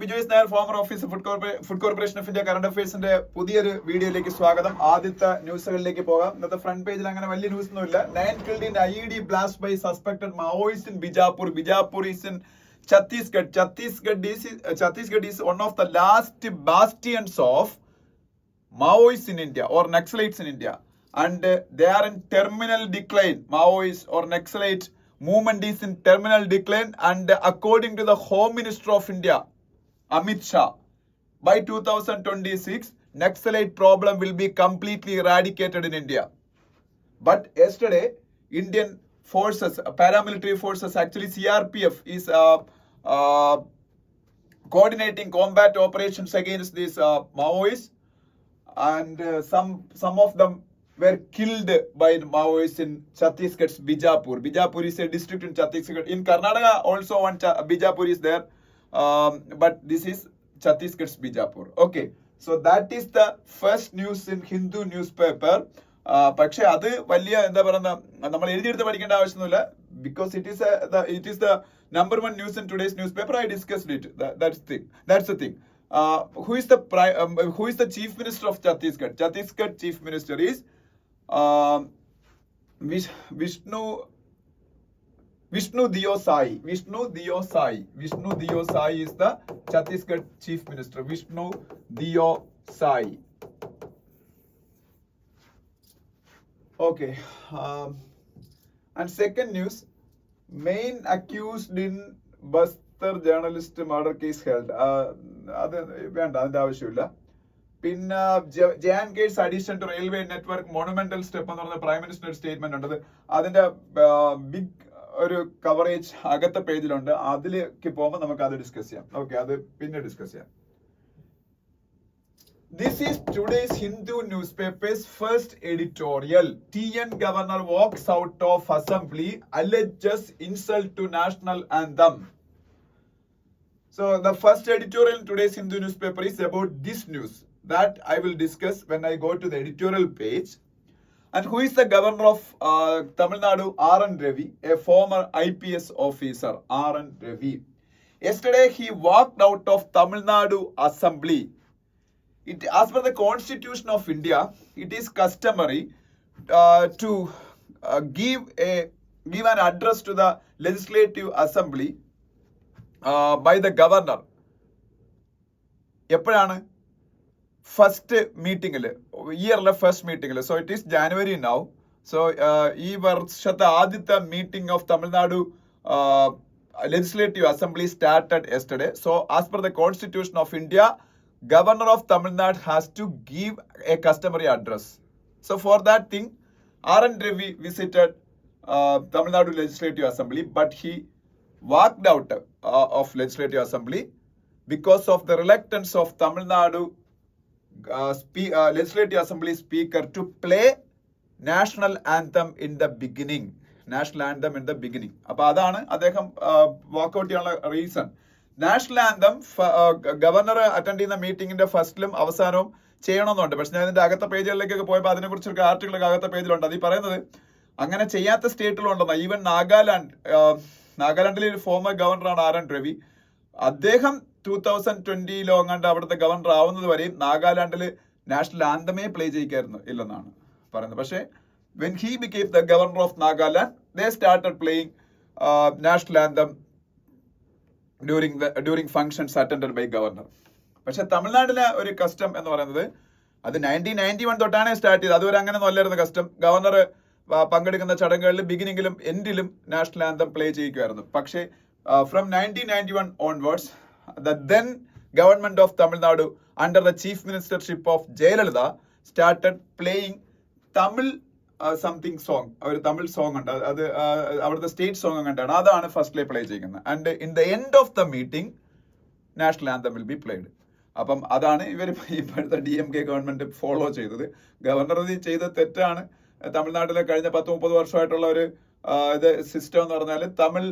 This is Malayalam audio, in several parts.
ബിജോയ്സ് Nair, former officer Food Corporation of India current അഫയേഴ്സിന്റെ പുതിയൊരു വീഡിയോയിലേക്ക് സ്വാഗതം. ആദ്യത്തെ ന്യൂസുകളിലേക്ക് പോകാം. ഇന്നത്തെ ഫ്രണ്ട് പേജിൽ അങ്ങനെ വലിയ ന്യൂസ് ഒന്നുമില്ല. 9 killed in IED blast by suspected Maoist in Bijapur. Bijapur is in Chhattisgarh. Chhattisgarh is one of the last bastions of Maoists in India or Naxalites in India, and they are in terminal decline. Maoist or Naxalite movement is in terminal decline, and according to the Home Minister of India, Amit Shah, by 2026, Naxalite problem will be completely eradicated in India. But yesterday, Indian forces, paramilitary forces, actually CRPF is coordinating combat operations against these Maoists, and some of them were killed by Maoists in Chhattisgarh's Bijapur. Bijapur is a district in Chhattisgarh. In Karnataka also one Bijapur is there, but this is Chhattisgarh's Bijapur. Okay, so that is the first news in Hindu newspaper. പക്ഷെ അത് വലിയ എന്താ പറയുന്ന നമ്മൾ എഴുതിയെടുത്ത് പഠിക്കേണ്ട ആവശ്യമൊന്നുമില്ല, because it is the number one news in today's newspaper. I discussed it. That's the thing. Who is the chief minister of Chhattisgarh? Chhattisgarh chief minister is Vishnu Dio Sai. Vishnu Dio Sai is the Chhattisgarh chief minister. Vishnu Dio Sai. Okay. And second news, main accused in Bastar journalist murder case held. അത് വേണ്ട, അതിന്റെ ആവശ്യമില്ല. പിന്നെ JNK's addition to railway network monumental step എന്ന് പറഞ്ഞ പ്രൈം മിനിസ്റ്റർ സ്റ്റേറ്റ്മെന്റ് ഉണ്ട്. അതിന്റെ ബിഗ് ഒരു കവറേജ് അകത്തെ പേജിലുണ്ട്. അതിലേക്ക് പോകുമ്പോൾ നമുക്ക് അത് ഡിസ്കസ് ചെയ്യാം. ഓക്കെ, അത് പിന്നെ ഡിസ്കസ് ചെയ്യാം. This is today's Hindu newspaper's first editorial. TN governor walks out of assembly, alleges insult to national anthem. So the first editorial in today's Hindu newspaper is about this news that I will discuss when I go to the editorial page. And who is the governor of Tamil Nadu? R.N. Ravi, a former IPS officer. R.N. Ravi. Yesterday he walked out of Tamil Nadu assembly. As per the Constitution of India, it is customary to give an address to the Legislative Assembly by the governor. എപ്പോഴാണ്? ഫസ്റ്റ് മീറ്റിംഗിൽ, ഇയറിലെ ഫസ്റ്റ് മീറ്റിംഗിൽ. So it is January now. So ഈ വർഷത്തെ ആദ്യത്തെ meeting of Tamil Nadu Legislative Assembly started yesterday. So as per the Constitution of India, Governor of Tamil Nadu has to give a customary address. So for that thing, R.N. Ravi visited Tamil Nadu Legislative Assembly, but he walked out of Legislative Assembly because of the reluctance of Tamil Nadu Legislative Assembly Speaker to play national anthem in the beginning. അപ്പോൾ അതാണ് അദ്ദേഹം വാക്കൗട്ട് ചെയ്യാനുള്ള reason. National anthem governor attend ചെയ്യുന്ന മീറ്റിംഗിന്റെ ഫസ്റ്റിലും അവസാനവും ചെയ്യണമെന്നുണ്ട്. പക്ഷെ ഞാൻ ഇതിന്റെ അകത്തെ പേജുകളിലേക്കൊക്കെ പോയപ്പോൾ അതിനെക്കുറിച്ചൊക്കെ ആർട്ടിക്കിളൊക്കെ അകത്തെ പേജിലുണ്ട്. അത് ഈ പറയുന്നത് അങ്ങനെ ചെയ്യാത്ത സ്റ്റേറ്റുകളുണ്ടെന്ന്. ഈവൻ നാഗാലാൻഡിലെ ഒരു ഫോമർ ഗവർണറാണ് R.N. Ravi. അദ്ദേഹം 2020 അങ്ങാണ്ട് അവിടുത്തെ ഗവർണർ ആവുന്നത് വരെയും നാഗാലാൻഡിൽ നാഷണൽ ആന്തമേ പ്ലേ ചെയ്യിക്കായിരുന്നു ഇല്ലെന്നാണ് പറയുന്നത്. പക്ഷേ when he became the governor of Nagaland, they started playing national anthem during functions attended by governor. പക്ഷെ തമിഴ്നാട്ടിലെ ഒരു കസ്റ്റം എന്ന് പറയുന്നത് അത് 1991 തൊട്ടാണ് സ്റ്റാർട്ട് ചെയ്തത്. അതുവരെ അങ്ങനെ നല്ലായിരുന്നു കസ്റ്റം. ഗവർണർ പങ്കെടുക്കുന്ന ചടങ്ങുകളിൽ ബിഗിനിങ്ങിലും എൻഡിലും നാഷണൽ ആന്തം പ്ലേ ചെയ്യിക്കുമായിരുന്നു. പക്ഷേ from 1991 onwards, the then government of Tamil Nadu under the chief ministership of Jayalalitha started playing Tamil something song. ഒരു തമിഴ് സോങ് ഉണ്ട്, അത് അവിടുത്തെ സ്റ്റേറ്റ് സോങ് അങ്ങോട്ടാണ്. അതാണ് ഫസ്റ്റിലെ പ്ലേ ചെയ്യുന്നത്. And in the end of the meeting national anthem will be played. അപ്പം അതാണ് ഇവർ ഇപ്പോഴത്തെ DMK ഗവൺമെന്റ് ഫോളോ ചെയ്തത്. ഗവർണർ ചെയ്ത തെറ്റാണ്. തമിഴ്നാട്ടിലെ കഴിഞ്ഞ 10-30 വർഷമായിട്ടുള്ള ഒരു ഇത് സിസ്റ്റം എന്ന് പറഞ്ഞാൽ തമിഴ്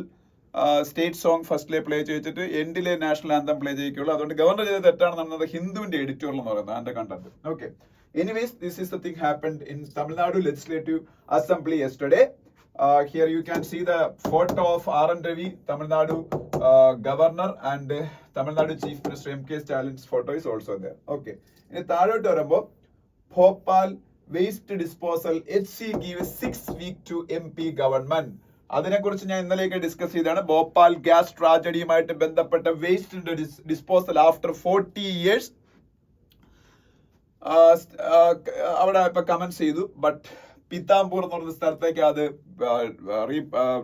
സ്റ്റേറ്റ് സോങ് ഫസ്റ്റിലെ പ്ലേ ചെയ്യിച്ചിട്ട് എൻഡിലെ നാഷണൽ ആന്തം പ്ലേ ചെയ്യിക്കുള്ളൂ. അതുകൊണ്ട് ഗവർണർ ചെയ്ത തെറ്റാണെന്നാണ് ഹിന്ദുവിന്റെ എഡിറ്റോറിയൽ എന്ന് പറയുന്നത്, അതിന്റെ content. Okay, anyways, this is the thing happened in Tamil Nadu Legislative Assembly yesterday. Here you can see the photo of R.N. Ravi, Tamil Nadu governor, and Tamil Nadu Chief Minister M.K. Stalin's photo is also there. Okay. ഇനി താഴോട്ട് വരുമ്പോൾ Bhopal waste disposal HC gives 6 weeks to MP government. അതിനെക്കുറിച്ച് ഞാൻ ഇന്നലെയൊക്കെ ഡിസ്കസ് ചെയ്താണ്. ഭോപ്പാൽ ഗ്യാസ് ട്രാജഡിയുമായിട്ട് ബന്ധപ്പെട്ട വേസ്റ്റ് ഡിസ്പോസൽ ആഫ്റ്റർ 40 years അവിടെ ഇപ്പൊ കമന്റ്സ് ചെയ്തു. ബട്ട് പീതാംബൂർ എന്ന് പറഞ്ഞ സ്ഥലത്തേക്ക് അത്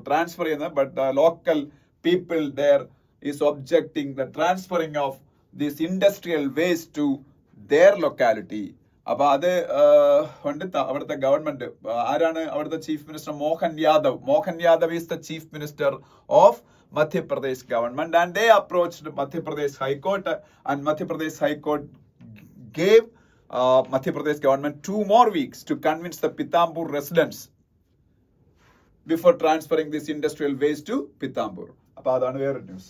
ട്രാൻസ്ഫർ ചെയ്യുന്നത്. But local people there is objecting the transferring of this industrial waste to their locality. അപ്പൊ അത് കൊണ്ട് അവിടുത്തെ ഗവൺമെന്റ് ആരാണ്? അവിടുത്തെ chief minister Mohan Yadav. Mohan Yadav is the chief minister of Madhya Pradesh government, and they approached Madhya Pradesh high court, and Madhya Pradesh high court gave Madhya Pradesh government 2 more weeks to convince the Pitambur residents before transferring this industrial waste to Pitambur. Appo adana vera news.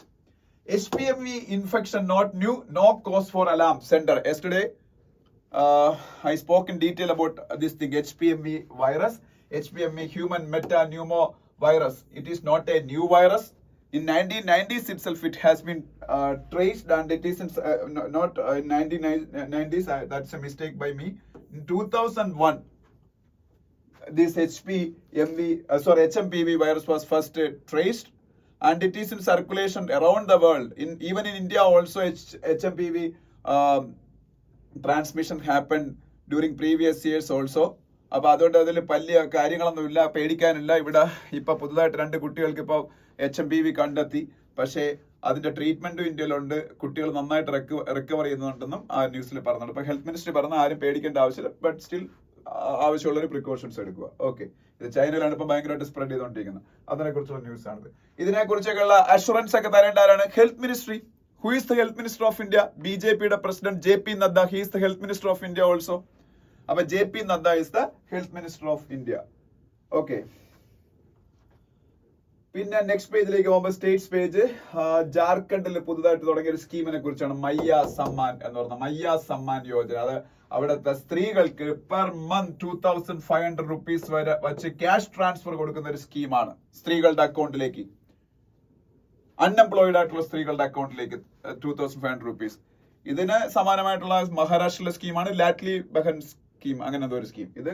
HPMV infection not new, no cause for alarm. Center yesterday I spoke in detail about this thing, HPMV virus, HPMV human metapneumovirus. It is not a new virus. In 1990s itself, it has been traced, and it is not in 1990s. That's a mistake by me. In 2001, this HMPV virus was first traced, and it is in circulation around the world. Even in India, also HMPV transmission happened during previous years also. അപ്പോൾ അതുകൊണ്ട് അതിൽ വലിയ കാര്യങ്ങളൊന്നുമില്ല, പേടിക്കാനില്ല. ഇവിടെ ഇപ്പൊ പുതുതായിട്ട് 2 കുട്ടികൾക്ക് ഇപ്പോൾ HMPV കണ്ടെത്തി. പക്ഷേ അതിന്റെ ട്രീറ്റ്മെന്റും ഇന്ത്യയിലുണ്ട്. കുട്ടികൾ നന്നായിട്ട് റിക്കവർ ചെയ്യുന്നുണ്ടെന്നും ആ ന്യൂസിൽ പറഞ്ഞിട്ടുണ്ട്. ഇപ്പൊ ഹെൽത്ത് മിനിസ്ട്രി പറഞ്ഞ ആരും പേടിക്കേണ്ട ആവശ്യമില്ല. ബട്ട് സ്റ്റിൽ ആവശ്യമുള്ളൊരു പ്രിക്കോഷൻസ് എടുക്കുക. ഓക്കെ. ഇത് ചൈനയിലാണ് ഇപ്പൊ ഭയങ്കരമായിട്ട് സ്പ്രെഡ് ചെയ്തുകൊണ്ടിരിക്കുന്നത്. അതിനെ കുറിച്ചുള്ള ന്യൂസ് ആണിത്. ഇതിനെക്കുറിച്ചൊക്കെയുള്ള അഷുറൻസ് ഒക്കെ തരേണ്ട ആരാണ്? Health ministry. Who is the health minister of India? BJPയുടെ president JP Nadda. He is the health minister of India also. അപ്പൊ JP Nadda is the health minister of India. Okay. പിന്നെ നെക്സ്റ്റ് പേജിലേക്ക് പോകുമ്പോൾ സ്റ്റേറ്റ്സ് പേജ്. ജാർഖണ്ഡിൽ പുതുതായിട്ട് തുടങ്ങിയ ഒരു സ്കീമിനെ കുറിച്ചാണ്. മയ്യ സമ്മാൻ എന്ന് പറഞ്ഞ മയ്യ സമ്മാൻ യോജന. അത് അവിടുത്തെ സ്ത്രീകൾക്ക് പെർ മന്ത് 2500 rupees വരെ വച്ച് ക്യാഷ് ട്രാൻസ്ഫർ കൊടുക്കുന്ന ഒരു സ്കീമാണ്. സ്ത്രീകളുടെ അക്കൗണ്ടിലേക്ക്, അൺഎംപ്ലോയിഡ് ആയിട്ടുള്ള സ്ത്രീകളുടെ അക്കൗണ്ടിലേക്ക് 2500 rupees. ഇതിന് സമാനമായിട്ടുള്ള മഹാരാഷ്ട്രയിലെ സ്കീമാണ് ലാറ്റ്ലി ബഹൻ സ്കീം, അങ്ങനത്തെ ഒരു സ്കീം. ഇത്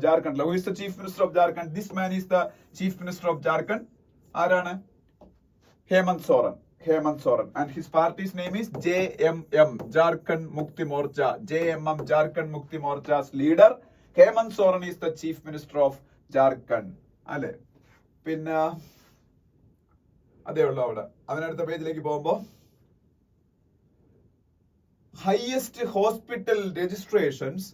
ജാർഖണ്ഡിലെ. Who is the chief minister of Jharkhand? This man is the chief minister of Jharkhand. ആരാണ്? Hemant Soren. Hemant Soren. And his party's name is JMM, Jharkhand Mukti Morcha. JMM, Jharkhand Mukti Morcha's leader Hemant Soren is the chief minister of Jharkhand. അല്ലെ? പിന്നെ അതേ ഉള്ളു അവിടെ. അതിനടുത്ത പേജിലേക്ക് പോകുമ്പോ highest hospital registrations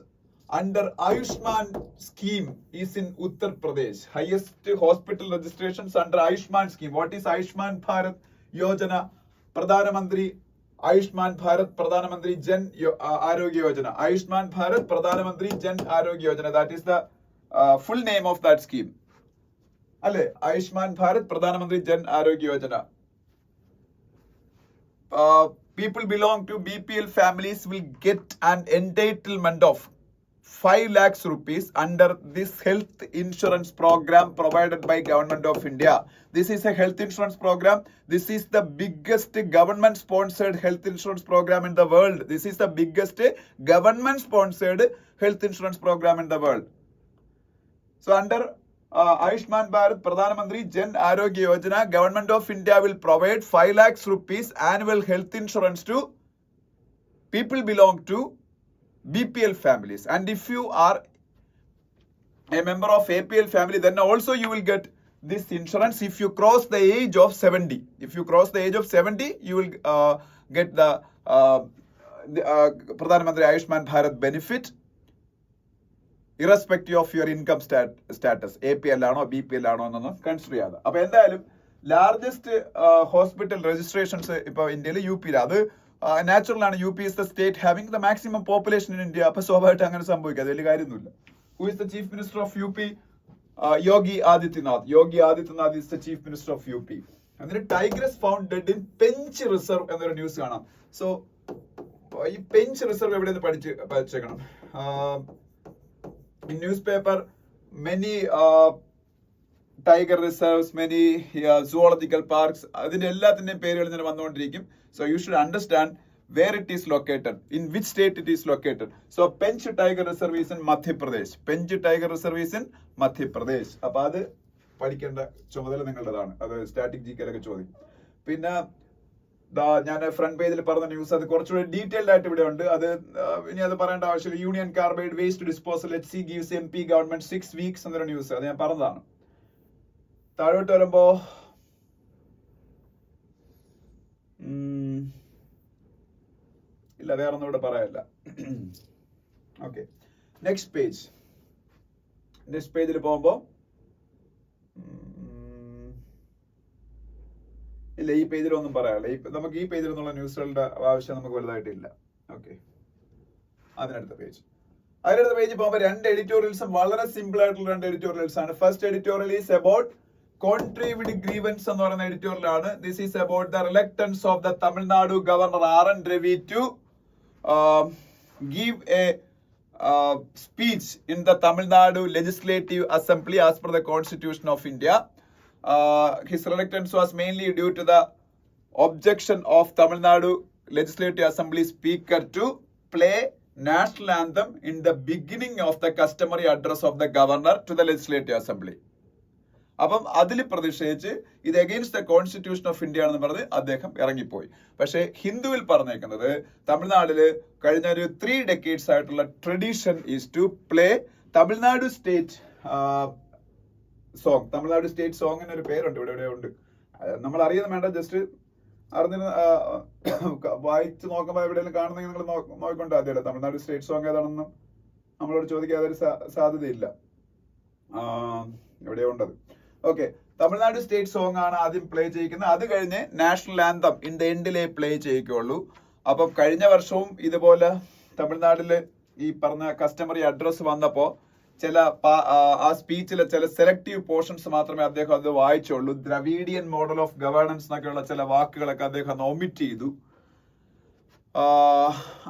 under Ayushman scheme is in Uttar Pradesh. Highest hospital registrations under Ayushman scheme. What is Ayushman Bharat Yojana? Pradhan Mantri Ayushman Bharat Pradhan Mantri Jan Arogya Yojana. Ayushman Bharat Pradhan Mantri Jan Arogya Yojana. That is the full name of that scheme. Alle Ayushman Bharat Pradhan Mantri Jan Arogya Yojana. People belong to BPL families will get an entitlement of 5 lakhs rupees under this health insurance program provided by Government of India. This is a health insurance program. This is the biggest government sponsored health insurance program in the world. This is the biggest government sponsored health insurance program in the world. So under Ayushman Bharat Pradhan Mantri Jan Arogya Yojana, Government of India will provide 5 lakhs rupees annual health insurance to people belong to BPL families. And if you are a member of APL family, then also you will get this insurance if you cross the age of 70. If you cross the age of 70, you will get the Pradhan Mantri Ayushman Bharat benefit irrespective of your income status. APL ആണോ BPL ആണോ എന്നൊന്നും കൺസിഡർ ചെയ്യാതെ. അപ്പൊ എന്തായാലും ലാർജസ്റ്റ് ഹോസ്പിറ്റൽ രജിസ്ട്രേഷൻസ് ഇപ്പൊ ഇന്ത്യയിൽ UP അത് നാച്ചുറൽ ആണ്. UP is the state having the maximum population in India. അപ്പൊ സ്വാഭാവികമായിട്ട് അങ്ങനെ സംഭവിക്കാതെ വലിയ കാര്യമൊന്നുമില്ല. Who is the chief minister of UP? Yogi Adityanath. Yogi Adityanath is the chief minister of UP. എന്നിട്ട് tigress found dead in Pench reserve എന്നൊരു ന്യൂസ് കാണാം. സോ ഈ പെഞ്ച് റിസർവ് എവിടെയെന്ന് പഠിച്ചേക്കണം. In newspaper, many tiger reserves, many zoological parks, അതിന്റെ എല്ലാത്തിന്റെയും പേരുകൾ ഇങ്ങനെ വന്നുകൊണ്ടിരിക്കും. So you should understand where it is located, in which state it is located. So Pench Tiger Reserve is in Madhya Pradesh. Pench Tiger Reserve is in Madhya Pradesh. അപ്പോൾ അത് പഠിക്കേണ്ട ചുമതല നിങ്ങളുടേതാണ്. അത് സ്റ്റാറ്റിക് ജികെയിലൊക്കെ ചോദിക്കും. പിന്നെ ഞാൻ ഫ്രണ്ട് പേജിൽ പറഞ്ഞ ന്യൂസ് അത് കുറച്ചുകൂടി ഡീറ്റെയിൽഡ് ആയിട്ട് ഇവിടെ ഉണ്ട്. അത് ഇനി അത് പറയേണ്ട ആവശ്യമില്ല. Union carbide waste disposal HC gives MP government 6 weeks എന്നൊരു ന്യൂസ്, അത് ഞാൻ പറഞ്ഞതാണ്. താഴോട്ട് വരുമ്പോ ഇല്ല, വേറെ ഒന്നും ഇവിടെ പറയാനില്ല. ഓക്കെ, നെക്സ്റ്റ് പേജിൽ പോകുമ്പോ ഇല്ല, ഈ പേജിലൊന്നും പറയാനില്ല. നമുക്ക് ഈ പേജിൽ നിന്നുള്ള ന്യൂസുകളുടെ ആവശ്യം നമുക്ക് വലുതായിട്ടില്ല. ഓക്കെ, അതിനടുത്ത പേജ് പോകുമ്പോൾ 2 എഡിറ്റോറിയൽസും വളരെ സിമ്പിൾ ആയിട്ടുള്ള 2 എഡിറ്റോറിയൽസ് ആണ്. First editorial is about contrived grievances എന്ന് പറയുന്ന എഡിറ്റോറിയലാണ്. This is about the reluctance of the Tamil Nadu governor RN Ravi to give a speech in the Tamil Nadu Legislative Assembly as per the Constitution of India. His reluctance was mainly due to the objection of Tamil Nadu Legislative Assembly Speaker to play national anthem in the beginning of the customary address of the governor to the Legislative Assembly. അപ്പം അതിൽ പ്രതിഷേധിച്ച് ഇത് against the constitution of India ആണെന്ന് പറഞ്ഞ് അദ്ദേഹം ഇറങ്ങിപ്പോയി. പക്ഷേ ഹിന്ദുവിൽ പറഞ്ഞേക്കുന്നത് തമിഴ്നാട്ടില് കഴിഞ്ഞ ഒരു 3 decades ആയിട്ടുള്ള tradition is to play Tamil Nadu state song. Tamil Nadu state സോങ്ങിന് ഒരു പേരുണ്ട്, ഇവിടെ ഉണ്ട്. നമ്മൾ അറിയുന്നത് വേണ്ട, ജസ്റ്റ് അറിഞ്ഞ വായിച്ച് നോക്കുമ്പോൾ എവിടെയെങ്കിലും കാണുന്നെങ്കിൽ നിങ്ങൾ നോക്കിക്കൊണ്ടാ മതിയല്ലോ. തമിഴ്നാട് സ്റ്റേറ്റ് സോങ് ഏതാണെന്നും നമ്മളോട് ചോദിക്കാൻ അതൊരു സാധ്യതയില്ല, എവിടെയോ ഉണ്ടത്. ഓക്കെ, തമിഴ്നാട് സ്റ്റേറ്റ് സോങ് ആണ് ആദ്യം പ്ലേ ചെയ്യിക്കുന്നത്. അത് കഴിഞ്ഞ് നാഷണൽ ആന്തം ഇൻ ദ എൻഡിലേ പ്ലേ ചെയ്യിക്കുള്ളൂ. അപ്പം കഴിഞ്ഞ വർഷവും ഇതുപോലെ തമിഴ്നാട്ടില് ഈ പറഞ്ഞ കസ്റ്റമറി അഡ്രസ് വന്നപ്പോ ചില ആ സ്പീച്ചിലെ ചില സെലക്റ്റീവ് പോർഷൻസ് മാത്രമേ അദ്ദേഹം അത് വായിച്ചുള്ളൂ. ദ്രവീഡിയൻ മോഡൽ ഓഫ് ഗവേണൻസ് എന്നൊക്കെയുള്ള ചില വാക്കുകളൊക്കെ അദ്ദേഹം ഒമിറ്റ് ചെയ്തു.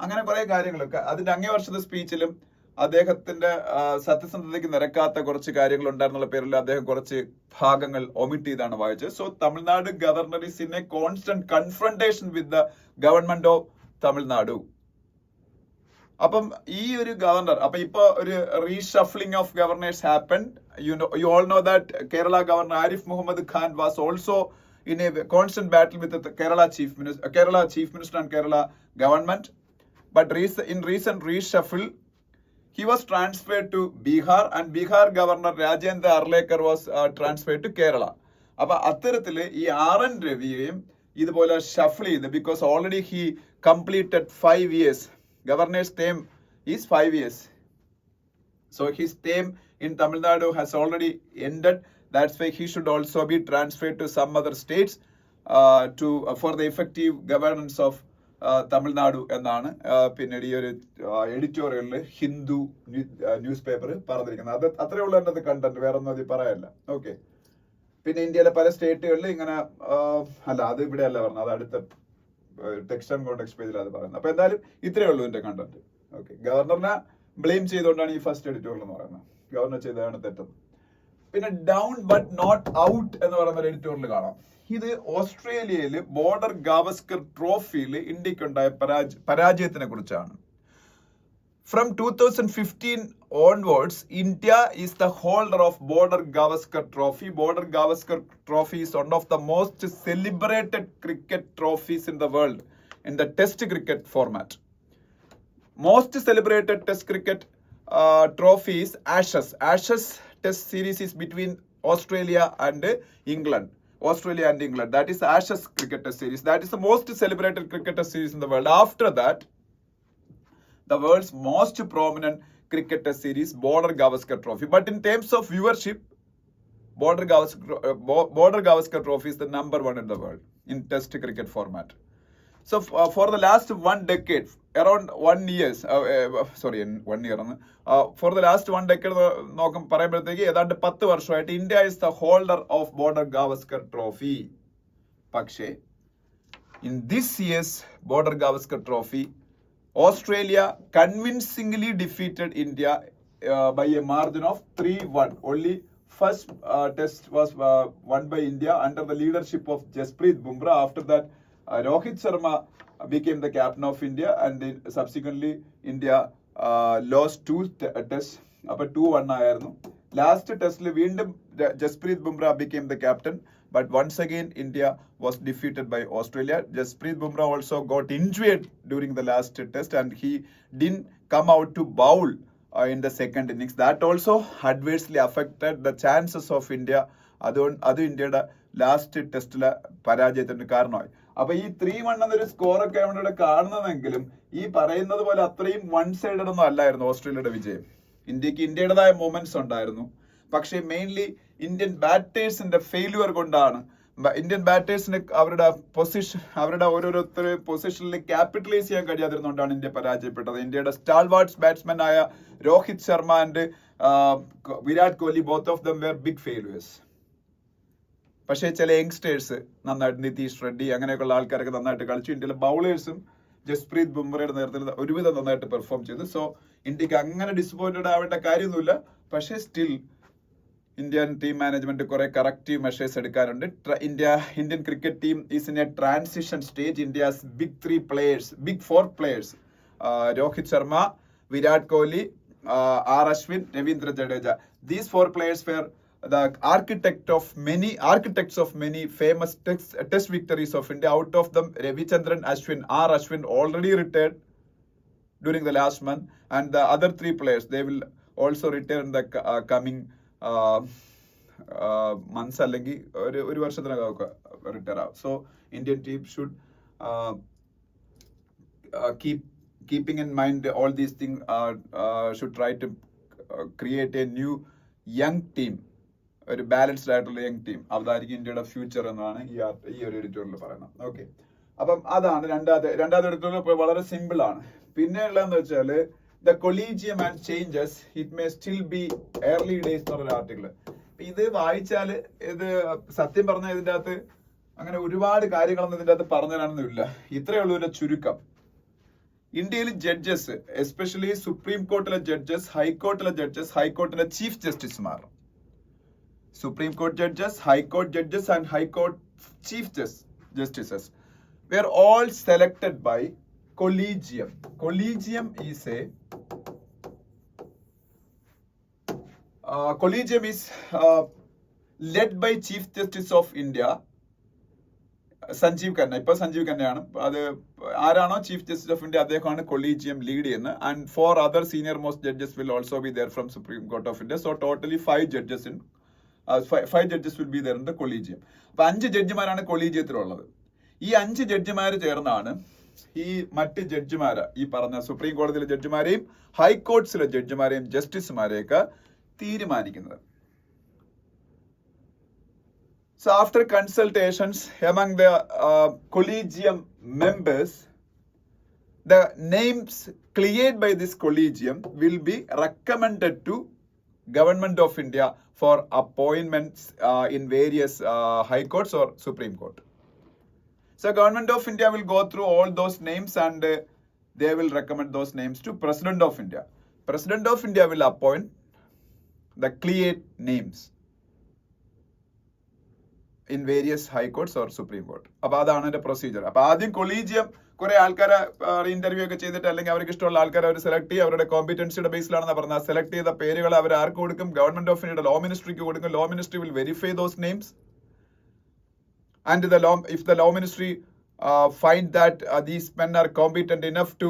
അങ്ങനെ കുറെ കാര്യങ്ങളൊക്കെ അതിന്റെ അങ്ങേ വർഷത്തെ സ്പീച്ചിലും അദ്ദേഹത്തിന്റെ സത്യസന്ധതയ്ക്ക് നിരക്കാത്ത കുറച്ച് കാര്യങ്ങൾ ഉണ്ടായിരുന്നുള്ള പേരിൽ അദ്ദേഹം കുറച്ച് ഭാഗങ്ങൾ ഒമിറ്റ് ചെയ്താണ് വായിച്ചത്. So Tamil Nadu governor is in a constant confrontation with the government of Tamil Nadu. അപ്പം ഈ ഒരു ഗവർണർ, അപ്പൊ ഇപ്പൊ ഒരു reshuffling of governors happen. You all know that Kerala governor Arif Mohammad Khan was also in a constant battle with the Kerala chief minister and Kerala government, but in recent reshuffle he was transferred to Bihar and Bihar governor Rajendra Arlekar was transferred to Kerala. appo attarathile ee RN Raviyeയും ഇതുപോലെ ഷഫിൾ ചെയ്ത്, because already he completed 5 years. Governor's term is 5 years, so his term in Tamil Nadu has already ended. That's why he should also be transferred to some other states for the effective governance of Tamil Nadu എന്നാണ് പിന്നീട് ഈ ഒരു എഡിറ്റോറിയലിൽ ഹിന്ദു ന്യൂസ് പേപ്പർ പറഞ്ഞിരിക്കുന്നത്. അത് അത്രേ ഉള്ളൂ എൻ്റെ കണ്ടന്റ്, വേറെ ഒന്നും അതിൽ പറയാനില്ല. ഓക്കെ, പിന്നെ ഇന്ത്യയിലെ പല സ്റ്റേറ്റുകളിൽ ഇങ്ങനെ അല്ല, അത് ഇവിടെ അല്ല പറഞ്ഞത്, അത് അടുത്ത ടെക്സ്റ്റ് ആൻഡ് കോണ്ടെക്സ്റ്റ് പേജിൽ അത് പറയുന്നത്. അപ്പൊ എന്തായാലും ഇത്രയേ ഉള്ളൂ എന്റെ കണ്ടന്റ്. ഓക്കെ, ഗവർണറിനെ ബ്ലെയിം ചെയ്തുകൊണ്ടാണ് ഈ ഫസ്റ്റ് എഡിറ്റോറിയൽ എന്ന് പറയുന്നത്, ഗവർണർ ചെയ്തതാണ് തെറ്റെന്ന്. പിന്നെ ഡൗൺ ബട്ട് നോട്ട് ഔട്ട് എന്ന് പറയുന്ന ഒരു എഡിറ്റോറിയൽ കാണാം. ഇത് ഓസ്ട്രേലിയയില് ബോർഡർ ഗാവസ്കർ ട്രോഫിയിൽ ഇന്ത്യക്കുണ്ടായ പരാജയത്തിനെ കുറിച്ചാണ്. From 2015 onwards, India is the holder of Border Gavaskar Trophy. Border Gavaskar Trophy is one of the most celebrated cricket trophies in the world in the Test cricket format. Most celebrated Test cricket trophy is Ashes. Ashes Test series is between Australia and England. That is Ashes cricket test series. That is the most celebrated cricket test series in the world. After that, the world's most prominent cricket test series, Border Gavaskar Trophy. But in terms of viewership, Border Gavaskar Trophy is the number 1 in the world in test cricket format. So for the last 1 decade, around 1 year, for the last 1 decade, പറയുമ്പോഴത്തേക്ക് ഏതാണ്ട് 10 വർഷമായിട്ട് India is the holder of Border Gavaskar Trophy. പക്ഷേ in this year's Border Gavaskar Trophy, Australia convincingly defeated India by a margin of 3-1. Only first test was won by India under the leadership of Jasprit Bumrah. After that, Rohit Sharma became the captain of India, and then subsequently India lost 2 tests. അപ്പോൾ 2-1 ആയിരുന്നു. ലാസ്റ്റ് ടെസ്റ്റിൽ വീണ്ടും Jasprit Bumrah became the captain, but once again India was defeated by Australia. Jasprit Bumrah also got injured during the last test, and he didn't come out to bowl in the second innings. That also adversely affected the chances of India. അത് ഇന്ത്യയുടെ ലാസ്റ്റ് ടെസ്റ്റിലെ പരാജയത്തിന് കാരണമായി. അപ്പൊ ഈ 3-1 എന്നൊരു സ്കോറൊക്കെ ഇവിടെ കാണുന്നതെങ്കിലും ഈ പറയുന്നത് പോലെ അത്രയും വൺ സൈഡഡ് ഒന്നും അല്ലായിരുന്നു ഓസ്ട്രേലിയയുടെ വിജയം. ഇന്ത്യക്ക് ഇന്ത്യയുടേതായ മൊമെന്റ്സ് ഉണ്ടായിരുന്നു. പക്ഷേ മെയിൻലി ഇന്ത്യൻ ബാറ്റേഴ്സിന്റെ ഫെയിലുവർ കൊണ്ടാണ് ഇന്ത്യൻ ബാറ്റേഴ്സിന് അവരുടെ ഓരോരുത്തർ പൊസിഷനിൽ ക്യാപിറ്റലൈസ് ചെയ്യാൻ കഴിയാതിരുന്നുകൊണ്ടാണ് ഇന്ത്യ പരാജയപ്പെട്ടത്. ഇന്ത്യയുടെ സ്റ്റാൾവാർട്സ് ബാറ്റ്സ്മാൻ ആയ Rohit Sharma and Virat Kohli, both of them were big failures. പക്ഷേ ചില യങ്സ്റ്റേഴ്സ് നന്നായിട്ട്, നിതീഷ് റെഡ്ഡി അങ്ങനെയൊക്കെയുള്ള ആൾക്കാരൊക്കെ നന്നായിട്ട് കളിച്ചു. ഇന്ത്യയിലെ ബൗളേഴ്സും ജസ്പ്രീത് ബുംറയുടെ നേതൃത്വത്തിൽ ഒരുവിധം നന്നായിട്ട് പെർഫോം ചെയ്തു. സോ ഇന്ത്യക്ക് അങ്ങനെ ഡിസപ്പോയിന്റഡ് ആവേണ്ട കാര്യമൊന്നുമില്ല. പക്ഷേ സ്റ്റിൽ ഇന്ത്യൻ ടീം മാനേജ്മെന്റ് കുറെ കറക്റ്റീവ് മെഷേഴ്സ് എടുക്കാനുണ്ട്. Indian cricket team is in a transition stage. India's big four players Rohit Sharma, Virat Kohli, R Ashwin, Ravindra Jadeja. These 4 players were the architects of many famous test victories of India. Out of them, Ravichandran Ashwin, R Ashwin already retired during the last month, and the other 3 players, they will also retire in the coming months, അല്ലെങ്കിൽ ഒരു വർഷത്തിനകം റിട്ടയർ ആവും. So Indian team should keeping in mind all these things, should try to create a new young team, ഒരു ബാലൻസ്ഡ് ആയിട്ടുള്ള യങ് ടീം. അതായിരിക്കും ഇന്ത്യയുടെ ഫ്യൂച്ചർ എന്നാണ് ഈ ഒരു എഡിറ്റോറിയൽ പറയുന്നത്. ഓക്കെ, അപ്പം അതാണ് രണ്ടാമത്തെ എഡിറ്റോറിയൽ. വളരെ സിമ്പിൾ ആണ്. പിന്നെ ഉള്ളതെന്ന് വെച്ചാൽ the collegium and changes it may still B early days എന്നുള്ള ആർട്ടിക്കിൾ. ഇത് വായിച്ചാൽ ഇത് സത്യം പറഞ്ഞാൽ ഇതിൻ്റെ അകത്ത് അങ്ങനെ ഒരുപാട് കാര്യങ്ങളൊന്നും ഇതിൻ്റെ അകത്ത് പറഞ്ഞു തരാനൊന്നുമില്ല. ഇത്രയേ ഉള്ളൂ ഇതിന്റെ ചുരുക്കം. ഇന്ത്യയിൽ ജഡ്ജസ്, എസ്പെഷ്യലി സുപ്രീം കോർട്ടിലെ ജഡ്ജസ്, ഹൈക്കോർട്ടിലെ ജഡ്ജസ്, ഹൈക്കോർട്ടിലെ ചീഫ് ജസ്റ്റിസുമാർ, supreme court judges, high court judges and high court chief justices were all selected by collegium. Collegium is led by Chief Justice of India, Sanjiv Khanna. ഇപ്പൊ സഞ്ജീവ് ഖന്നയാണ്. അത് ആരാണോ ചീഫ് ജസ്റ്റിസ് ഓഫ് ഇന്ത്യ അദ്ദേഹമാണ് കൊളീജിയം ലീഡ് ചെയ്യുന്നത്. And 4 other senior most judges will also be there from Supreme Court of India. So totally 5 judges will be there in the collegium. അപ്പൊ 5 ജഡ്ജിമാരാണ് കൊളീജിയത്തിലുള്ളത്. ഈ 5 ജഡ്ജിമാർ ചേർന്നാണ് ഈ മറ്റ് ജഡ്ജിമാരെ, ഈ പറഞ്ഞ സുപ്രീം കോടതിയിലെ ജഡ്ജിമാരെയും ഹൈക്കോർട്ട്സിലെ ജഡ്ജിമാരെയും ജസ്റ്റിസുമാരെയൊക്കെ തീരുമാനിക്കുന്നത്. So after consultations among the collegium members, the names cleared by this collegium will be recommended to Government of India for appointments in various high courts or Supreme Court. So Government of India will go through all those names and they will recommend those names to President of India. President of India will appoint the cleared names in various high courts or Supreme Court. അപ്പോൾ അതാണ് എൻ്റെ പ്രൊസീജിയർ. അപ്പോൾ ആദ്യം കൊളീജിയം കുറെ ആൾക്കാരെ ഇന്റർവ്യൂ ഒക്കെ ചെയ്തിട്ട്, അല്ലെങ്കിൽ അവർക്ക് ഇഷ്ടമുള്ള ആൾക്കാരെ അവർ സെലക്ട് ചെയ്യും. അവരുടെ കോമ്പിറ്റൻസിയുടെ ബേസിലാണെന്ന് പറഞ്ഞാൽ സെലക്ട് ചെയ്ത പേരുകൾ അവർ ആർക്ക് കൊടുക്കും? ഗവൺമെന്റ് ഓഫ് ഇന്ത്യയുടെ ലോ മിനിസ്ട്രിക്ക് കൊടുക്കും. Law ministry will verify those names and if the law ministry find that these men are competent enough to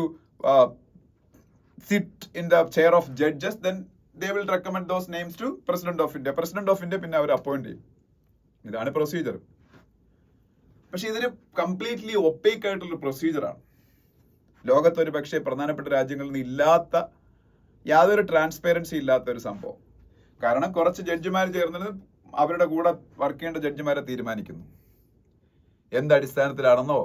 sit in the chair of judges, then they will recommend those names to President of India. President of India പിന്നെ അവർ അപ്പോയിന്റ് ചെയ്യും. ഇതാണ് പ്രൊസീജിയർ. പക്ഷെ ഇതൊരു കംപ്ലീറ്റ്ലി ഒപ്പേക്ക് ആയിട്ടുള്ള പ്രൊസീജിയറാണ്. ലോകത്തൊരു പക്ഷേ പ്രധാനപ്പെട്ട രാജ്യങ്ങളിൽ നിന്ന് ഇല്ലാത്ത, യാതൊരു ട്രാൻസ്പെറൻസി ഇല്ലാത്ത ഒരു സംഭവം. കാരണം കുറച്ച് ജഡ്ജിമാർ ചേർന്നത് അവരുടെ കൂടെ വർക്ക് ചെയ്യേണ്ട ജഡ്ജിമാരെ തീരുമാനിക്കുന്നു. എന്തടിസ്ഥാനത്തിലാണെന്നോ,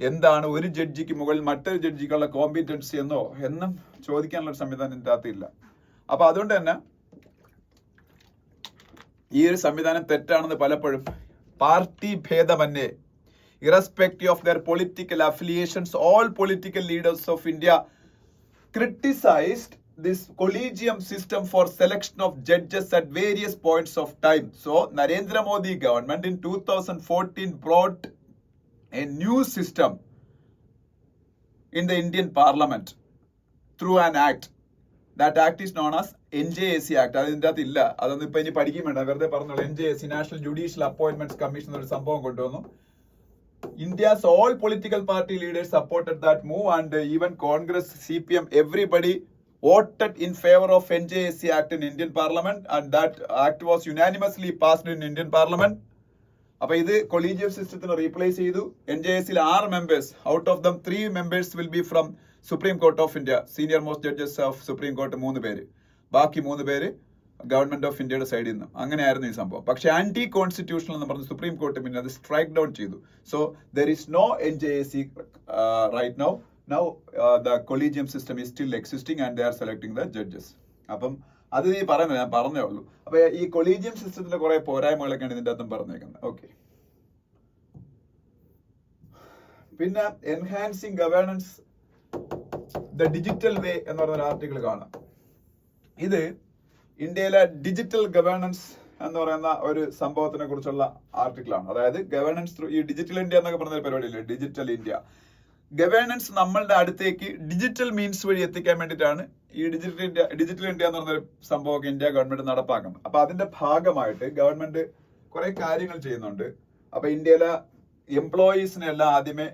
എന്താണ് ഒരു ജഡ്ജിക്ക് മുകളിൽ മറ്റൊരു ജഡ്ജിക്കുള്ള കോമ്പിറ്റൻസി എന്നോ എന്നും ചോദിക്കാനുള്ള ഒരു സംവിധാനം ഇതിൻ്റെ അകത്തില്ല. അപ്പൊ അതുകൊണ്ട് തന്നെ ഈ ഒരു സംവിധാനം തെറ്റാണെന്ന് പലപ്പോഴും പാർട്ടി ഭേദമന്യേ, irrespective of their political affiliations, all political leaders of India criticized this collegium system for selection of judges at various points of time. So Narendra Modi government in 2014 brought a new system in the Indian Parliament through an act. That act is known as NJAC Act. അതിൻ്റെ അകത്ത് ഇല്ല, അതൊന്നും ഇപ്പൊ ഇനി പഠിക്കും വേണ്ട, വെറുതെ പറഞ്ഞോളൂ. NJAC, national judicial appointments commission എന്നൊരു സംഭവം കൊണ്ടുവന്നു. India's all political party leaders supported that move, and even Congress, CPM, everybody voted in favor of NJAC Act in Indian Parliament, and that act was unanimously passed in Indian Parliament. അപ്പോൾ ഇത് കൊളീജിയം സിസ്റ്റത്തിന് റീപ്ലേസ് ചെയ്തു. NJACയിൽ 6 members, out of them 3 members will be from Supreme Court of India, senior most judges of Supreme Court 3 പേര്, ബാക്കി 3 പേര് ഗവൺമെന്റ് ഓഫ് ഇന്ത്യയുടെ സൈഡിൽ നിന്ന്. അങ്ങനെയായിരുന്നു ഈ സംഭവം. പക്ഷെ ആന്റി കോൺസ്റ്റിറ്റ്യൂഷണൽ എന്ന് പറഞ്ഞ് സുപ്രീം കോർട്ട് പിന്നെ അത് സ്ട്രൈക്ക് ഡൗൺ ചെയ്തു. So there is no NJAC right now. Now the collegium system is still existing and they are selecting the judges. അപ്പം അത് നീ പറയുന്നത് ഞാൻ പറഞ്ഞേ ഉള്ളൂ. അപ്പൊ ഈ കൊളീജിയം സിസ്റ്റത്തിന്റെ കുറെ പോരായ്മകളൊക്കെയാണ് ഇതിന്റെ അകത്തും പറഞ്ഞേക്കുന്നത്. ഓക്കെ, പിന്നെ എൻഹാൻസിങ് ഗവേണൻസ് ദ ഡിജിറ്റൽ വേ എന്ന് പറഞ്ഞൊരു ആർട്ടിക്കിൾ കാണാം. ഇത് ഇന്ത്യയിലെ ഡിജിറ്റൽ ഗവേണൻസ് എന്ന് പറയുന്ന ഒരു സംഭവത്തിനെ കുറിച്ചുള്ള ആർട്ടിക്കിളാണ്. അതായത് ഗവേണൻസ് ത്രൂ ഈ ഡിജിറ്റൽ ഇന്ത്യ എന്നൊക്കെ പറഞ്ഞ പരിപാടിയില്ലേ, ഡിജിറ്റൽ ഇന്ത്യ. ഗവേണൻസ് നമ്മളുടെ അടുത്തേക്ക് ഡിജിറ്റൽ മീൻസ് വഴി എത്തിക്കാൻ വേണ്ടിയിട്ടാണ് ഈ ഡിജിറ്റൽ ഇന്ത്യ എന്ന് പറഞ്ഞൊരു സംഭവമൊക്കെ ഇന്ത്യ ഗവൺമെന്റ് നടപ്പാക്കുന്നത്. അപ്പൊ അതിന്റെ ഭാഗമായിട്ട് ഗവൺമെന്റ് കുറെ കാര്യങ്ങൾ ചെയ്യുന്നുണ്ട്. അപ്പൊ ഇന്ത്യയിലെ എംപ്ലോയീസിനെ എല്ലാം ആദ്യമേ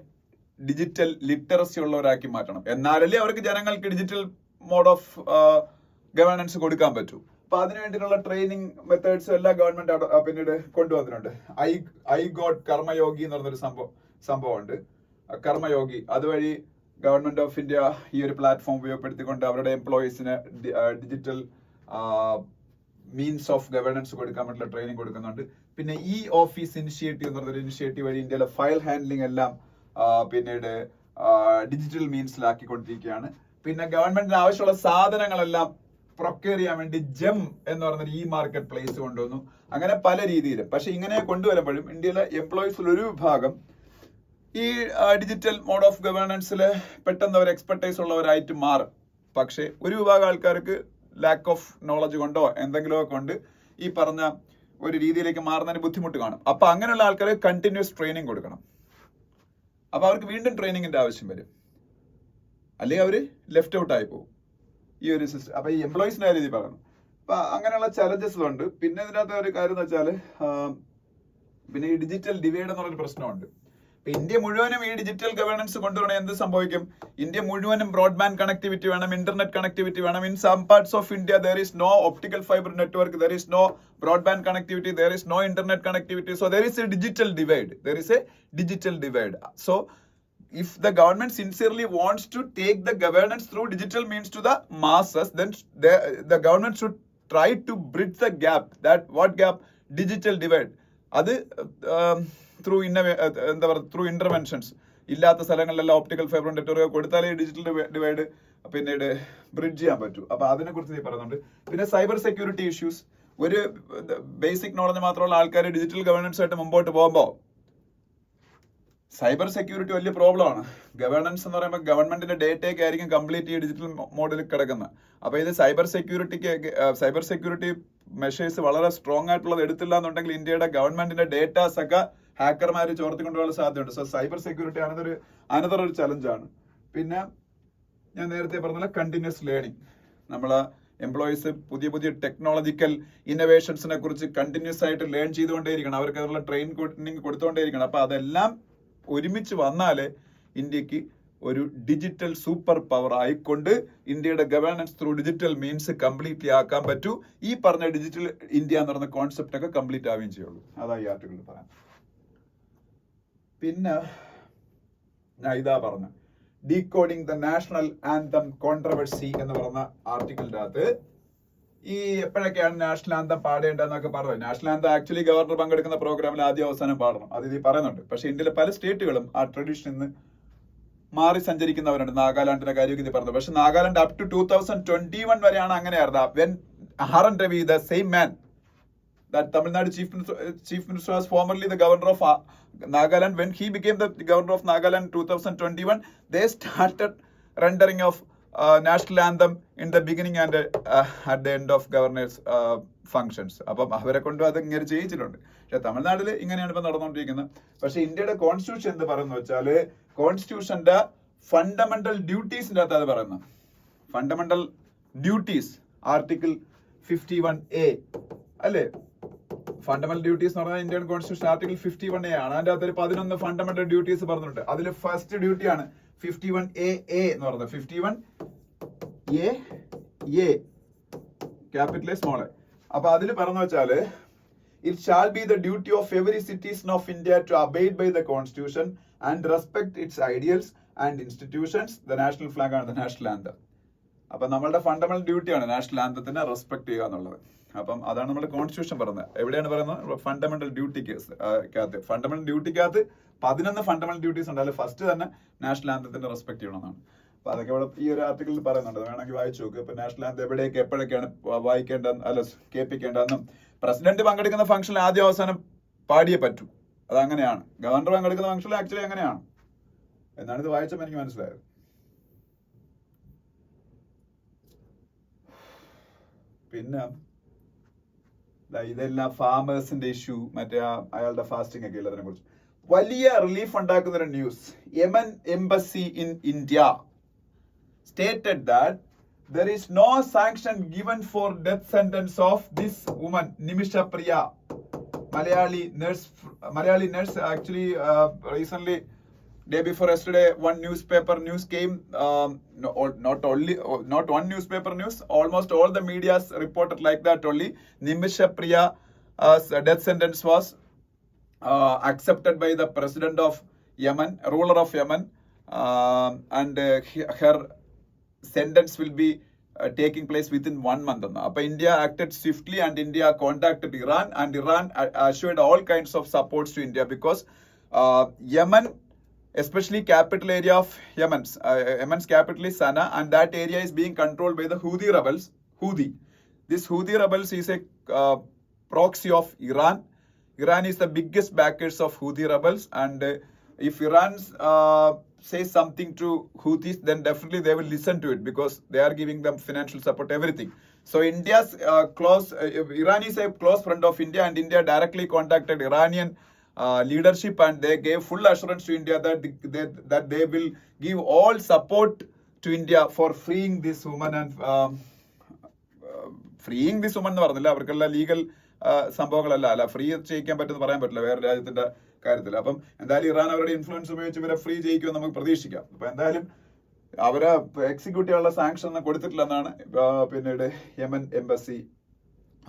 ഡിജിറ്റൽ ലിറ്ററസി ഉള്ളവരാക്കി മാറ്റണം, എന്നാലല്ലേ അവർക്ക് ജനങ്ങൾക്ക് ഡിജിറ്റൽ മോഡ് ഓഫ് ഗവേണൻസ് കൊടുക്കാൻ പറ്റൂ. അപ്പൊ അതിനു വേണ്ടിയിട്ടുള്ള ട്രെയിനിങ് മെത്തേഡ്സും എല്ലാം ഗവൺമെന്റ് പിന്നീട് കൊണ്ടുവന്നിട്ടുണ്ട്. ഐ ഗോട്ട് കർമ്മയോഗി എന്ന് പറഞ്ഞൊരു സംഭവമുണ്ട്, കർമ്മയോഗി. അതുവഴി ഗവൺമെന്റ് ഓഫ് ഇന്ത്യ ഈ ഒരു പ്ലാറ്റ്ഫോം ഉപയോഗപ്പെടുത്തിക്കൊണ്ട് അവരുടെ എംപ്ലോയീസിന് ഡിജിറ്റൽ മീൻസ് ഓഫ് ഗവേണൻസ് കൊടുക്കാൻ വേണ്ടിയുള്ള ട്രെയിനിങ് കൊടുക്കുന്നുണ്ട്. പിന്നെ ഈ ഓഫീസ് ഇനിഷ്യേറ്റീവ് എന്ന് പറഞ്ഞൊരു ഇനിഷ്യേറ്റീവ് വഴി ഇന്ത്യയിലെ ഫയൽ ഹാൻഡ്ലിംഗ് എല്ലാം പിന്നീട് ഡിജിറ്റൽ മീൻസിലാക്കിക്കൊണ്ടിരിക്കുകയാണ്. പിന്നെ ഗവൺമെന്റിന് ആവശ്യമുള്ള സാധനങ്ങളെല്ലാം പ്രൊക്യൂർ ചെയ്യാൻ വേണ്ടി ജെം എന്ന് പറഞ്ഞൊരു ഈ മാർക്കറ്റ് പ്ലേസ് കൊണ്ടുവന്നു. അങ്ങനെ പല രീതിയിലും. പക്ഷെ ഇങ്ങനെ കൊണ്ടുവരുമ്പോഴും ഇന്ത്യയിലെ എംപ്ലോയീസിൽ ഒരു വിഭാഗം ഈ ഡിജിറ്റൽ മോഡ് ഓഫ് ഗവേണൻസിൽ പെട്ടെന്ന് അവർ എക്സ്പെർട്ടൈസ് ഉള്ളവരായിട്ട് മാറും. പക്ഷെ ഒരു വിഭാഗം ആൾക്കാർക്ക് ലാക്ക് ഓഫ് നോളജ് കൊണ്ടോ എന്തെങ്കിലുമോ കൊണ്ട് ഈ പറഞ്ഞ ഒരു രീതിയിലേക്ക് മാറുന്നതിന് ബുദ്ധിമുട്ട് കാണും. അപ്പൊ അങ്ങനെയുള്ള ആൾക്കാർക്ക് കണ്ടിന്യൂസ് ട്രെയിനിങ് കൊടുക്കണം. അപ്പൊ അവർക്ക് വീണ്ടും ട്രെയിനിങ്ങിന്റെ ആവശ്യം വരും, അല്ലെങ്കിൽ അവര് ലെഫ്റ്റ് ഔട്ട് ആയി പോകും ഈ ഒരു സിസ്റ്റം. അപ്പൊ ഈ എംപ്ലോയീസിന്റെ കാര്യം രീതി പറയുന്നു. അപ്പൊ അങ്ങനെയുള്ള ചലഞ്ചസുണ്ട്. പിന്നെ ഇതിനകത്ത് ഒരു കാര്യം എന്ന് വെച്ചാൽ പിന്നെ ഈ ഡിജിറ്റൽ ഡിവൈഡ് എന്നുള്ളൊരു പ്രശ്നമുണ്ട്. ഇപ്പൊ ഇന്ത്യ മുഴുവനും ഈ ഡിജിറ്റൽ ഗവേണൻസ് കൊണ്ടുവരണേ എന്ത് സംഭവിക്കും? ഇന്ത്യ മുഴുവനും ബ്രോഡ്ബാൻഡ് കണക്ടിവിറ്റി വേണം, ഇന്റർനെറ്റ് കണക്ടിവിറ്റി വേണം. In some parts of India there is no optical fibre network, there is no broadband connectivity, there is no internet connectivity, so there is a digital divide. So if the government sincerely wants to take the governance through digital means to the masses, then the government should try to bridge the gap. That what gap? Digital divide. അത് through interventions. ഇല്ലാത്ത സ്ഥലങ്ങളിലെല്ലാം ഒപ്റ്റിക്കൽ ഫൈബർ നെറ്റ്വർക്ക് കൊടുത്താലേ ഡിജിറ്റൽ ഡിവൈഡ് പിന്നീട് ബ്രിഡ്ജ് ചെയ്യാൻ പറ്റൂ. അപ്പൊ അതിനെ കുറിച്ച് നീ പറയുന്നുണ്ട്. പിന്നെ സൈബർ സെക്യൂരിറ്റി ഇഷ്യൂസ്. ഒരു ബേസിക് നോളജ് മാത്രമുള്ള ആൾക്കാർ ഡിജിറ്റൽ ഗവേണൻസ് ആയിട്ട് മുമ്പോട്ട് പോകുമ്പോൾ സൈബർ സെക്യൂരിറ്റി വലിയ പ്രോബ്ലമാണ്. ഗവേണൻസ് എന്ന് പറയുമ്പോൾ ഗവൺമെന്റിന്റെ ഡേറ്റയൊക്കെ ആയിരിക്കും കംപ്ലീറ്റ് ഈ ഡിജിറ്റൽ മോഡിൽ കിടക്കുന്നത്. അപ്പൊ ഇത് സൈബർ സെക്യൂരിറ്റി മെഷേഴ്സ് വളരെ സ്ട്രോങ് ആയിട്ടുള്ളത് എടുത്തില്ല എന്നുണ്ടെങ്കിൽ ഇന്ത്യയുടെ ഗവൺമെന്റിന്റെ ഡേറ്റാസ് ഒക്കെ ഹാക്കർമാർ ചോർത്തിക്കൊണ്ടുപോകാൻ സാധ്യതയുണ്ട്. സോ സൈബർ സെക്യൂരിറ്റി അനദർ ഒരു ചലഞ്ചാണ്. പിന്നെ ഞാൻ നേരത്തെ പറഞ്ഞ കണ്ടിന്യൂസ് ലേണിംഗ്. നമ്മളെ എംപ്ലോയീസ് പുതിയ ടെക്നോളജിക്കൽ ഇന്നോവേഷൻസിനെ കുറിച്ച് കണ്ടിന്യൂസ് ആയിട്ട് ലേൺ ചെയ്തുകൊണ്ടേയിരിക്കണം, അവർക്ക് അതിനുള്ള ട്രെയിനിങ് കൊടുത്തുകൊണ്ടേയിരിക്കണം. അപ്പൊ അതെല്ലാം ഒരുമിച്ച് വന്നാലേ ഇന്ത്യക്ക് ഒരു ഡിജിറ്റൽ സൂപ്പർ പവർ ആയിക്കൊണ്ട് ഇന്ത്യയുടെ governance through digital means completely ആക്കാൻ പറ്റൂ. ഈ പറഞ്ഞ ഡിജിറ്റൽ ഇന്ത്യ എന്ന് പറയുന്ന കോൺസെപ്റ്റ് ഒക്കെ കംപ്ലീറ്റ് ആവുകയും ചെയ്യുള്ളൂ. അതാ ഈ ആർട്ടിക്കിൾ പറയാം. പിന്നെ ഞാൻ ഇതാ പറഞ്ഞ decoding the national anthem controversy എന്ന് പറഞ്ഞ ആർട്ടിക്കിളിന്റെ അകത്ത് ഈ എപ്പോഴൊക്കെയാണ് നാഷണൽ ആന്തം പാടേണ്ടതെന്നൊക്കെ പറഞ്ഞു. നാഷണൽ ആന്തം ആക്ച്വലി ഗവർണർ പങ്കെടുക്കുന്ന പ്രോഗ്രാമിൽ ആദ്യം അവസാനം പാടണം, അത് ഇതിൽ പറയുന്നുണ്ട്. പക്ഷെ ഇന്ത്യയിലെ പല സ്റ്റേറ്റുകളും ആ ട്രഡീഷനിൽ നിന്ന് മാറി സഞ്ചരിക്കുന്നവരുണ്ട്. നാഗാലാൻഡിന്റെ കാര്യമൊക്കെ ഇത് പറഞ്ഞു. പക്ഷെ നാഗാലാൻഡ് അപ് ടു 2021 വരെയാണ് അങ്ങനെയായിരുന്നു. When R N Ravi, the same man that Tamil Nadu chief minister was formerly the governor of Nagaland, when he became the governor of Nagaland 2021, they started rendering of national anthem in the beginning and at the end of governor's functions. അപ്പം അവരെ കൊണ്ടും അത് ഇങ്ങനെ ചെയ്യിച്ചിട്ടുണ്ട്. പക്ഷെ തമിഴ്നാട്ടിൽ ഇങ്ങനെയാണ് ഇപ്പൊ നടന്നുകൊണ്ടിരിക്കുന്നത്. പക്ഷെ ഇന്ത്യയുടെ കോൺസ്റ്റിറ്റ്യൂഷൻ എന്ത് പറയുന്നു വെച്ചാല്, കോൺസ്റ്റിറ്റ്യൂഷന്റെ ഫണ്ടമെന്റൽ ഡ്യൂട്ടീസിന്റെ അകത്ത് അത് പറയുന്നത്. ഫണ്ടമെന്റൽ ഡ്യൂട്ടീസ് ആർട്ടിക്കിൾ 51A അല്ലേ? ഫണ്ടമെന്റൽ ഡ്യൂട്ടീസ് എന്ന് പറഞ്ഞാൽ ഇന്ത്യൻ കോൺസ്റ്റിറ്റ്യൂഷൻ ആർട്ടിക്കിൾ 51A ആണ്. അതിന്റെ അകത്ത് 11 ഫണ്ടമെന്റൽ ഡ്യൂട്ടീസ് പറഞ്ഞിട്ടുണ്ട്. അതിൽ ഫസ്റ്റ് ഡ്യൂട്ടിയാണ് 51A എന്ന് പറയുന്നത്. 51A capital small. അപ്പൊ അതിൽ പറഞ്ഞു വെച്ചാല്, it shall be the duty of every citizen of India to abide by the constitution and respect its ideals and institutions. The national flag ആണ് the national anthem. അപ്പൊ നമ്മളുടെ ഫണ്ടമെന്റൽ ഡ്യൂട്ടിയാണ് നാഷണൽ ആന്തത്തിനെ റെസ്പെക്ട് ചെയ്യുക എന്നുള്ളത്. അപ്പം അതാണ് നമ്മുടെ കോൺസ്റ്റിറ്റ്യൂഷൻ പറയുന്നത്. എവിടെയാണ് പറയുന്നത്? ഫണ്ടമെന്റൽ ഡ്യൂട്ടിക്കകത്ത്. ഫണ്ടമെന്റൽ ഡ്യൂട്ടിക്കകത്ത് 11 ഫണ്ടമെന്റൽ ഡ്യൂട്ടീസ് ഉണ്ട്. അതിൽ ഫസ്റ്റ് തന്നെ നാഷണൽ ആന്തത്തിനെ റെസ്പെക്ട് ചെയ്യണമെന്നാണ്. അപ്പൊ അതൊക്കെ ഇവിടെ ഈ ഒരു ആർട്ടിക്കിളിൽ പറയുന്നുണ്ട്. വേണമെങ്കിൽ വായിച്ചു നോക്കുക. ഇപ്പൊ നാഷണൽ ആന്തം എവിടെയൊക്കെ എപ്പോഴൊക്കെയാണ് വായിക്കേണ്ടത്, അല്ല കേൾപ്പിക്കേണ്ടതെന്നും, പ്രസിഡന്റ് പങ്കെടുക്കുന്ന ഫംഗ്ഷനിൽ ആദ്യം അവസാനം പാടിയേ പറ്റൂ. അതങ്ങനെയാണ്. ഗവർണർ പങ്കെടുക്കുന്ന ഫംഗ്ഷനിൽ ആക്ച്വലി അങ്ങനെയാണ് എന്നാണ് ഇത് വായിച്ചപ്പോൾ എനിക്ക് മനസ്സിലായത്. പിന്നെ ഇതെല്ലാം ഫാമേഴ്സിന്റെ ഇഷ്യൂ, മറ്റേ അയാളുടെ ഫാസ്റ്റിംഗ് ഒക്കെ ഉള്ളതിനെ കുറിച്ച് വലിയ റിലീഫ് ഉണ്ടാക്കുന്ന ഒരു news. Yemen embassy in India stated that there is no sanction given for death sentence of this woman, Nimisha Priya, Malayali nurse. Actually, recently, day before yesterday, one newspaper news came. Not one newspaper news. Almost all the medias reported like that only. Nimisha Priya's death sentence was accepted by the president of Yemen, ruler of Yemen, and her sentence will be taking place within 1 month. Appa India acted swiftly and India contacted Iran, and Iran assured all kinds of supports to India because Yemen, especially capital area of Yemen's capital is Sana'a, and that area is being controlled by the Houthi rebels. This Houthi rebels is a proxy of Iran. Iran is the biggest backers of Houthi rebels, and if Iran says something to Houthis, then definitely they will listen to it because they are giving them financial support, everything. So India's Iran is a close friend of India, and India directly contacted Iranian leadership, and they gave full assurance to India that they will give all support to India for freeing this woman. And freeing this woman എന്ന് പറഞ്ഞില്ല, അവർക്കുള്ള ലീഗൽ സംഭവങ്ങളല്ല, ഫ്രീ ചെയ്യിക്കാൻ പറ്റുമെന്ന് പറയാൻ പറ്റില്ല വേറെ രാജ്യത്തിന്റെ കാര്യത്തിൽ. അപ്പം എന്തായാലും ഇറാൻ അവരുടെ ഇൻഫ്ലുവൻസ് ഉപയോഗിച്ച് ഇവരെ ഫ്രീ ചെയ്യിക്കുമെന്ന് നമുക്ക് പ്രതീക്ഷിക്കാം. അപ്പൊ എന്തായാലും അവരെ എക്സിക്യൂട്ട് ചെയ്യാനുള്ള സാങ്ഷൻ ഒന്നും കൊടുത്തിട്ടില്ലെന്നാണ് പിന്നീട് യമൻ എംബസി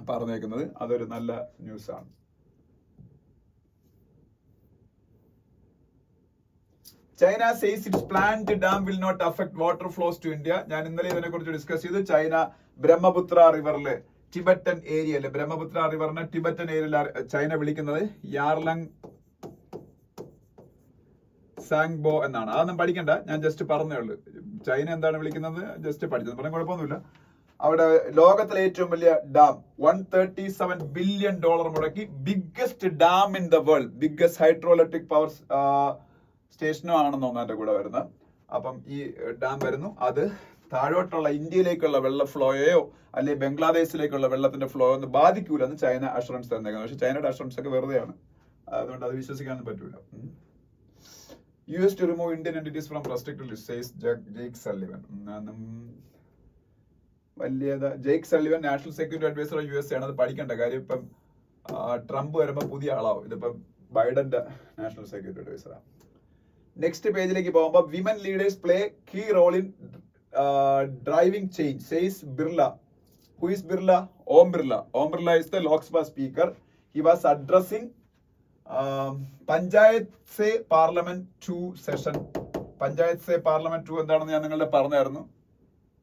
പറഞ്ഞേക്കുന്നത്. അതൊരു നല്ല ന്യൂസാണ്. China says its planned dam will not affect water flows to India. ഞാൻ ഇന്നലെ ഇതിനെ കുറിച്ച് ഡിസ്കസ് ചെയ്തു. ചൈന ബ്രഹ്മപുത്ര റിവറില്, ടിബറ്റൻ ഏരിയയില്, ബ്രഹ്മപുത്ര റിവറിനെ ടിബറ്റൻ ഏരിയയിൽ ചൈന വിളിക്കുന്നത് യാർലങ് സാങ്ബോ എന്നാണ്. അതൊന്നും പഠിക്കണ്ട, ഞാൻ ജസ്റ്റ് പറഞ്ഞേ ഉള്ളൂ. ചൈന എന്താണ് വിളിക്കുന്നത് ജസ്റ്റ് പഠിച്ചത്, പറഞ്ഞ കുഴപ്പമൊന്നുമില്ല. അവിടെ ലോകത്തിലെ ഏറ്റവും വലിയ ഡാം $137 ബില്യൺ മുടക്കി, biggest dam in the world, biggest hydro electric power സ്റ്റേഷനും ആണെന്ന് തോന്നുന്നു അതിന്റെ കൂടെ വരുന്നത്. അപ്പം ഈ ഡാം വരുന്നു, അത് താഴോട്ടുള്ള ഇന്ത്യയിലേക്കുള്ള വെള്ള ഫ്ലോയോ അല്ലെങ്കിൽ ബംഗ്ലാദേശിലേക്കുള്ള വെള്ളത്തിന്റെ ഫ്ലോ ഒന്നും ബാധിക്കൂലെന്ന് ചൈന അഷുറൻസ് തന്നേക്കുന്നത്. പക്ഷെ ചൈനയുടെ അഷുറൻസ് ഒക്കെ വെറുതെയാണ്, അതുകൊണ്ട് അത് വിശ്വസിക്കാനൊന്നും പറ്റൂല. US to remove Indian entities from restricted list, says Jake Sullivan. Jake Sullivan national security adviser US ആണ്. അത് പഠിക്കേണ്ട കാര്യം ഇപ്പം ട്രംപ് വരുമ്പോൾ പുതിയ ആളാവും. ഇതിപ്പം ബൈഡന്റെ നാഷണൽ സെക്യൂരിറ്റി അഡ്വൈസറാണ്. നെക്സ്റ്റ് പേജിലേക്ക് പോകുമ്പോൾ women leaders play key role in driving change, says Birla. Who is Birla? Om Birla. Om Birla is the Lok Sabha speaker. He was addressing Panchayat Se Parliament 2 session. Panchayat Se Parliament 2 എന്താണെന്ന് ഞാൻ നിങ്ങളുടെ പറഞ്ഞായിരുന്നു.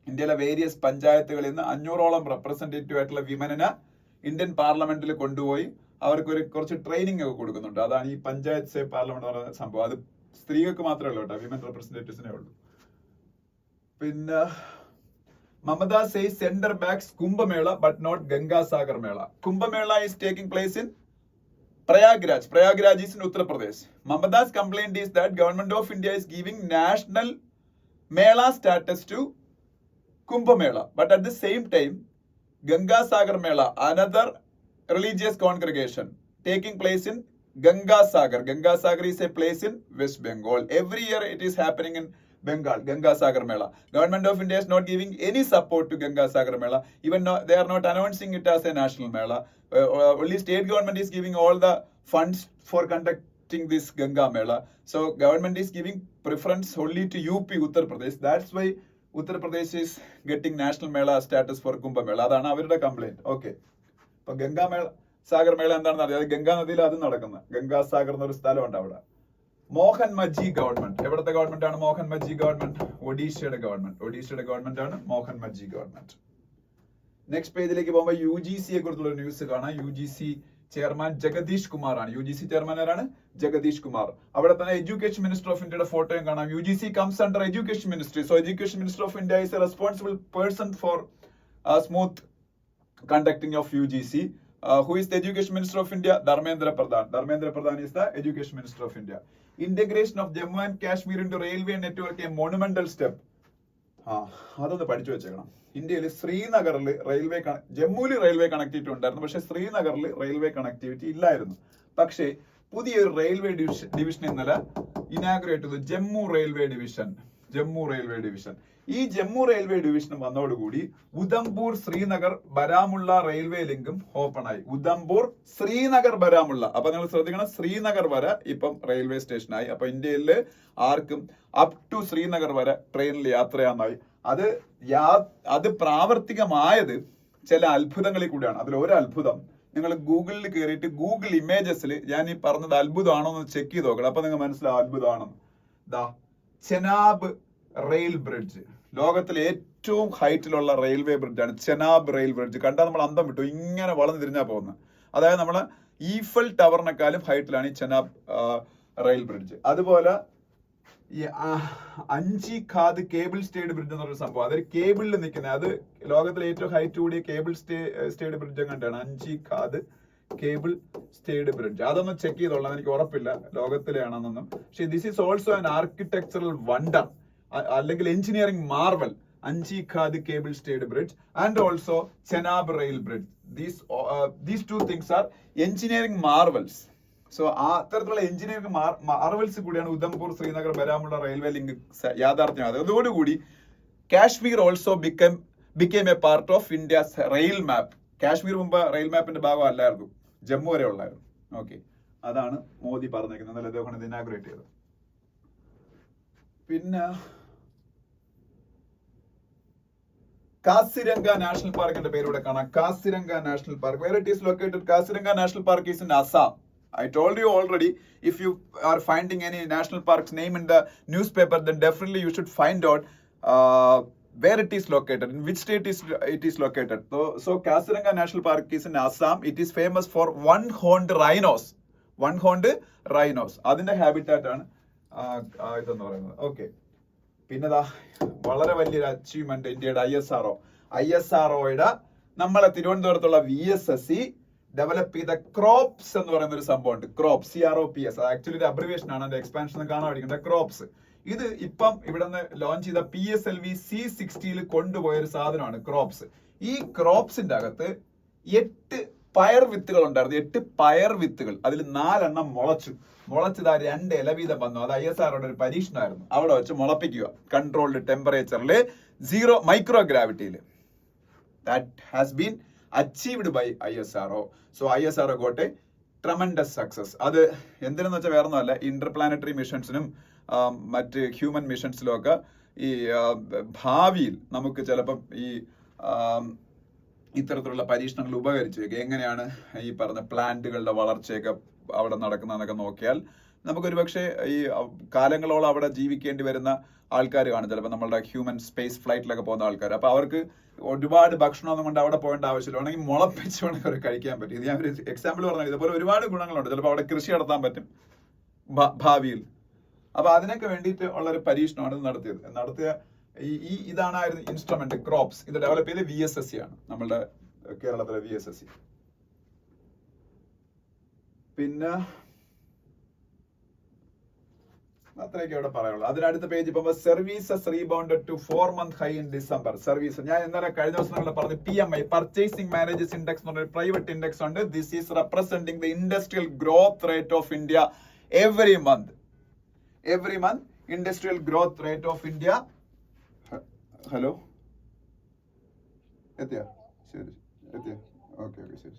ഇന്ത്യയിലെ വേരിയസ് പഞ്ചായത്തുകളിൽ നിന്ന് 500ഓളം റെപ്രസെന്റേറ്റീവ് ആയിട്ടുള്ള വിമനിനെ ഇന്ത്യൻ പാർലമെന്റിൽ കൊണ്ടുപോയി അവർക്ക് കുറച്ച് ട്രെയിനിങ് ഒക്കെ കൊടുക്കുന്നുണ്ട്. അതാണ് ഈ പഞ്ചായത്ത് സേ പാർലമെന്റ് എന്ന് പറയുന്ന സംഭവം. അത് സ്ത്രീകൾക്ക് മാത്രമേ ഉള്ളൂ കേട്ടോ, വിമൻ റെപ്രസെന്റേറ്റീവ്സിനെ ഉള്ളൂ. പിന്നെ Mamata says sender backs Kumbh Mela but not Ganga Sagar Mela. Kumbh Mela is taking place in Prayagraj. Prayagraj is in Uttar Pradesh. Mamata's complaint is that government of India is giving national Mela status to Kumbh But at the same time, Ganga Sagar Mela, another religious congregation taking place in Ganga Sagar. Ganga Sagar is a place in West Bengal. Every year it is happening in Bengal, Ganga Sagar Mela. Government of India is not giving any support to Ganga Sagar Mela. Even though they are not announcing it as a national Mela. Only state government is giving all the funds for conducting this Ganga Mela. So government is giving preference only to UP, Uttar Pradesh. That's why Uttar Pradesh is getting national Mela status for Kumbh Mela. അതാണ് അവരുടെ കംപ്ലൈന്റ്. ഓക്കെ, ഇപ്പൊ ഗംഗാ മേള സാഗർ മേള എന്താണെന്ന് അറിയാം. അത് ഗംഗാ നദിയിൽ അത് നടക്കുന്നത്. ഗംഗാ സാഗർ എന്നൊരു സ്ഥലമുണ്ട് അവിടെ. മോഹൻ മജ്ജി ഗവൺമെന്റ്, എവിടുത്തെ ഗവൺമെന്റ് ആണ് മോഹൻ മജ്ജി ഗവൺമെന്റ്? ഒഡീഷയുടെ ഗവൺമെന്റ്. ഒഡീഷയുടെ ഗവൺമെന്റ് ആണ് മോഹൻ മജ്ജി ഗവൺമെന്റ്. നെക്സ്റ്റ് പേജിലേക്ക് പോകുമ്പോൾ UGC യെ കുറിച്ചുള്ള ന്യൂസ് കാണാം. UGC ചെയർമാൻ ജഗദീഷ് കുമാർ ആണ്. UGC ചെയർമാൻ ആരാണ്? ജഗദീഷ് കുമാർ. അവിടെ തന്നെ എഡ്യൂക്കേഷൻ മിനിസ്റ്റർ ഓഫ് ഇന്ത്യയുടെ ഫോട്ടോയും കാണാം. UGC comes under education ministry. So education minister of India is a responsible person for smooth conducting of UGC. Who is the education minister of India? Dharmendra Pradhan. Dharmendra Pradhan is the education minister of India. Integration of Jammu and Kashmir into railway network, a monumental step. അതൊന്ന് പഠിച്ചു വെച്ചേക്കണം. ഇന്ത്യയിൽ ശ്രീനഗറിൽ റെയിൽവേ, ജമ്മുവിൽ റെയിൽവേ കണക്ടിവിറ്റി ഉണ്ടായിരുന്നു, പക്ഷെ ശ്രീനഗറിൽ റെയിൽവേ കണക്ടിവിറ്റി ഇല്ലായിരുന്നു. പക്ഷേ പുതിയൊരു റെയിൽവേ ഡിവിഷൻ ഇന്നലെ ഇനാഗുറേറ്റ് ചെയ്തു. Jammu railway division. ഈ ജമ്മു റെയിൽവേ ഡിവിഷൻ വന്നതോടുകൂടി ഉധംപൂർ ശ്രീനഗർ ബരാമുള്ള റെയിൽവേ ലിങ്കും ഓപ്പൺ ആയി. ഉധംപൂർ ശ്രീനഗർ ബരാമുള്ള. അപ്പൊ നിങ്ങൾ ശ്രദ്ധിക്കണം, ശ്രീനഗർ വരെ ഇപ്പം റെയിൽവേ സ്റ്റേഷനായി. അപ്പൊ ഇന്ത്യയിൽ ആർക്കും അപ് ടു ശ്രീനഗർ വരെ ട്രെയിനിൽ യാത്ര ചെയ്യാനായി. അത് പ്രാവർത്തികമായത് ചില അത്ഭുതങ്ങളിൽ കൂടിയാണ്. അതിൽ ഒരു അത്ഭുതം, നിങ്ങൾ ഗൂഗിളിൽ കയറിയിട്ട് ഗൂഗിൾ ഇമേജസിൽ ഞാൻ ഈ പറഞ്ഞത് അത്ഭുതമാണോ എന്ന് ചെക്ക് ചെയ്ത് നോക്കണം. അപ്പൊ നിങ്ങൾ മനസ്സിലാവും അത്ഭുതമാണെന്ന്. ചെനാബ് റെയിൽ ബ്രിഡ്ജ്, ലോകത്തിലെ ഏറ്റവും ഹൈറ്റിലുള്ള റെയിൽവേ ബ്രിഡ്ജാണ് ചെനാബ് റെയിൽ ബ്രിഡ്ജ്. കണ്ടാൽ നമ്മൾ അന്തം വിട്ടു, ഇങ്ങനെ വളർന്നു തിരിഞ്ഞാൽ പോകുന്നത്. അതായത് നമ്മളെ ഈഫൽ ടവറിനെക്കാളും ഹൈറ്റിലാണ് ഈ ചെനാബ് റെയിൽ ബ്രിഡ്ജ്. അതുപോലെ ഈ അഞ്ചി ഖാദ് കേബിൾ സ്റ്റേഡ് ബ്രിഡ്ജ് എന്നൊരു സംഭവം, അതൊരു കേബിളിൽ നിൽക്കുന്നത്. അത് ലോകത്തിലെ ഏറ്റവും ഹൈറ്റ് കൂടിയ കേബിൾ സ്റ്റേഡ് ബ്രിഡ്ജ് കണ്ടാണ് Anji Khad cable stayed bridge. അതൊന്നും ചെക്ക് ചെയ്തോളാം, എനിക്ക് ഉറപ്പില്ല ലോകത്തിലെയാണെന്നൊന്നും. പക്ഷെ this is also an architectural wonder, അല്ലെങ്കിൽ engineering marvel. Anji Khad cable stayed bridge and also Chenab rail bridge. These two things are engineering marvels. So അത്തരത്തിലുള്ള എഞ്ചിനീയറിംഗ് മാർവൽസ് കൂടിയാണ് ഉധംപൂർ ശ്രീനഗർ ബരാമുള്ള റെയിൽവേ ലിങ്ക് യാഥാർത്ഥ്യമായത്. അതോടുകൂടി Kashmir also became a part of India's rail map. Kashmir മുമ്പ് റെയിൽ മാപ്പിന്റെ ഭാഗം അല്ലായിരുന്നു, ജമ്മു വരെ ഉള്ളായിരുന്നു. ഓക്കെ, അതാണ് മോദി പറഞ്ഞേക്കുന്നത്. അദ്ദേഹം ഇനാഗുറേറ്റ് ചെയ്തത്. പിന്നെ കാസിരംഗ നാഷണൽ പാർക്കിന്റെ പേര് ഇവിടെ കാണാം. Kaziranga national park. Where it is located? Kasiranga National Park is in Assam. I told you already, if you are finding any national park's name in the newspaper, then definitely you should find out where it is located, in which state it is located. So Kasiranga National Park is in Assam. It is famous for one-horned rhinos. One-horned rhinos. അതിന്റെ ഹാബിറ്റാറ്റ് ആണ് ഇതെന്ന് പറയുന്നത്. ഓക്കെ, പിന്നെ വളരെ വലിയൊരു അച്ചീവ്മെന്റ് ഇന്ത്യയുടെ ISROയുടെ നമ്മളെ തിരുവനന്തപുരത്തുള്ള VSSC ഡെവലപ്പ് ചെയ്ത ക്രോപ്സ് എന്ന് പറയുന്ന ഒരു സംഭവമുണ്ട്. Crops, CROPS. അത് ആക്ച്വലി ഒരു അബ്രിവേഷൻ ആണ്, അതിന്റെ എക്സ്പാൻഷൻ കാണാൻ പഠിക്കേണ്ട. ക്രോപ്സ് ഇത് ഇപ്പം ഇവിടെ നിന്ന് ലോഞ്ച് ചെയ്ത PSLV C60 കൊണ്ടുപോയ ഒരു സാധനമാണ് ക്രോപ്സ്. ഈ ക്രോപ്സിന്റെ അകത്ത് 8 പയർ വിത്തുകൾ ഉണ്ടായിരുന്നു. 8 പയർ വിത്തുകൾ, അതിൽ 4 എണ്ണം മുളച്ചത് 2 ഇല വീതം വന്നു. അത് ISROയുടെ ഒരു പരീക്ഷണമായിരുന്നു. അവിടെ വെച്ച് മുളപ്പിക്കുക കൺട്രോൾഡ് ടെമ്പറേച്ചറിൽ 0 മൈക്രോ ഗ്രാവിറ്റിയിൽ. That has been achieved by ISRO. So ISRO got a tremendous success. അത് എന്തിനെന്ന് വെച്ചാൽ വേറെ ഒന്നുമല്ല, ഇന്റർപ്ലാനറ്ററി മിഷൻസിനും മറ്റ് ഹ്യൂമൻ മിഷൻസിലും ഒക്കെ ഈ ഭാവിയിൽ നമുക്ക് ചിലപ്പം ഈ ഇത്തരത്തിലുള്ള പരീക്ഷണങ്ങൾ ഉപകരിച്ച് എങ്ങനെയാണ് ഈ പറഞ്ഞ പ്ലാന്റുകളുടെ വളർച്ചയൊക്കെ അവിടെ നടക്കുന്നതെന്നൊക്കെ നോക്കിയാൽ നമുക്കൊരു പക്ഷേ ഈ കാലങ്ങളോളം അവിടെ ജീവിക്കേണ്ടി വരുന്ന ആൾക്കാർ കാണും. ചിലപ്പോൾ നമ്മളുടെ ഹ്യൂമൻ സ്പേസ് ഫ്ലൈറ്റിലൊക്കെ പോകുന്ന ആൾക്കാർ. അപ്പോൾ അവർക്ക് ഒരുപാട് ഭക്ഷണമൊന്നും കൊണ്ട് അവിടെ പോകേണ്ട ആവശ്യമില്ല, വേണമെങ്കിൽ മുളപ്പിച്ച് വേണമെങ്കിൽ അവർ കഴിക്കാൻ പറ്റും. ഇത് ഞാൻ ഒരു എക്സാമ്പിൾ പറഞ്ഞാൽ ഇതുപോലെ ഒരുപാട് ഗുണങ്ങളുണ്ട്. ചിലപ്പോൾ അവിടെ കൃഷി നടത്താൻ പറ്റും ഭാവിയിൽ. അപ്പൊ അതിനൊക്കെ വേണ്ടിയിട്ട് ഉള്ളൊരു പരീക്ഷണമാണ് നടത്തിയ ഇതാണായിരുന്നു ഇൻസ്ട്രുമെന്റ് ക്രോപ്സ്. ഇത് ഡെവലപ്പ് ചെയ്ത് VSSC ആണ്, നമ്മളുടെ കേരളത്തിലെ VSSC. പിന്നെ അത്രയൊക്കെ അവിടെ പറയുള്ളൂ. അതിനടുത്ത പേജ് ഇപ്പൊ services rebounded to 4-month high in December. Service ഞാൻ ഇന്നലെ കഴിഞ്ഞ ദിവസങ്ങളിൽ പറഞ്ഞു PMI പർച്ചേസിംഗ് മാനേജേഴ്സ് ഇൻഡെക്സ് എന്ന് പറഞ്ഞ പ്രൈവറ്റ് ഇൻഡെക്സ് ഉണ്ട്. This is representing the industrial growth rate of India every month. Industrial growth rate of India. Hello എത്തിയോ? ശരി എത്തിയോ? ഓക്കെ ശരി.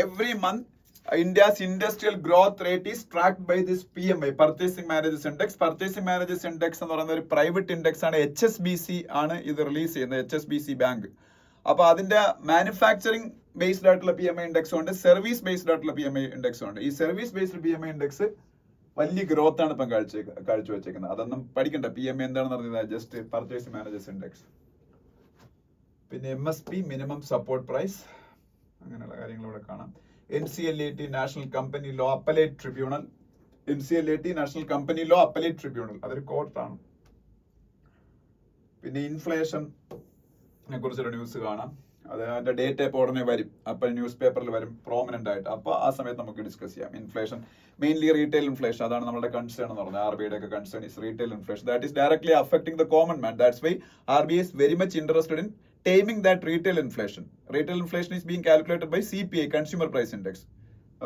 Every month, India's industrial growth rate is tracked by this PMI, Purchasing Managers Index. Purchasing Managers Index എന്ന് പറയുന്ന ഒരു പ്രൈവറ്റ് ഇൻഡെക്സ് ആണ്. HSBC ആണ് ഇത് റിലീസ് ചെയ്യുന്നത്, HSBC ബാങ്ക്. അപ്പൊ അതിന്റെ മാനുഫാക്ചറിംഗ് ബേസ്ഡ് ആയിട്ടുള്ള PMI ഇൻഡെക്സും ഉണ്ട്, സർവീസ് ബേസ്ഡ് ആയിട്ടുള്ള PMI ഇൻഡെക്സും ഉണ്ട്. ഈ സർവീസ് ബേസ്ഡ് PMI ഇൻഡെക്സ് വലിയ ഗ്രോത്ത് ആണ് ഇപ്പം കാഴ്ചവെച്ചേക്കുന്നത്. അതൊന്നും പഠിക്കണ്ട. PMI എന്താണെന്ന് പറഞ്ഞത് ജസ്റ്റ് പർച്ചേസിംഗ് മാനേജേഴ്സ് ഇൻഡെക്സ്. പിന്നെ MSP മിനിമം സപ്പോർട്ട് പ്രൈസ്, അങ്ങനെയുള്ള കാര്യങ്ങൾ ഇവിടെ കാണാം. NCLAT national company law appellate tribunal. NCLAT national company law appellate tribunal അതൊരു കോർട്ടാണ്. പിന്നെ ഇൻഫ്ലേഷനെ കുറിച്ചൊരു ന്യൂസ് കാണാം. അതിന്റെ ഡേറ്റ ഇപ്പോൾ ഉടനെ വരും. അപ്പൊ ന്യൂസ് പേപ്പറിൽ വരും പ്രോമിനന്റ് ആയിട്ട്. അപ്പൊ ആ സമയത്ത് നമുക്ക് ഡിസ്കസ് ചെയ്യാം. ഇൻഫ്ലേഷൻ മെയിൻലി റീറ്റെയിൽ ഇൻഫ്ലേഷൻ, അതാണ് നമ്മുടെ കൺസേൺ എന്ന് പറഞ്ഞത്. RBIയുടെ ഒക്കെ concern is retail inflation. That is directly affecting the common man. That's why RBI is very much interested in taming that retail inflation. Retail inflation is being calculated by CPI, Consumer Price Index.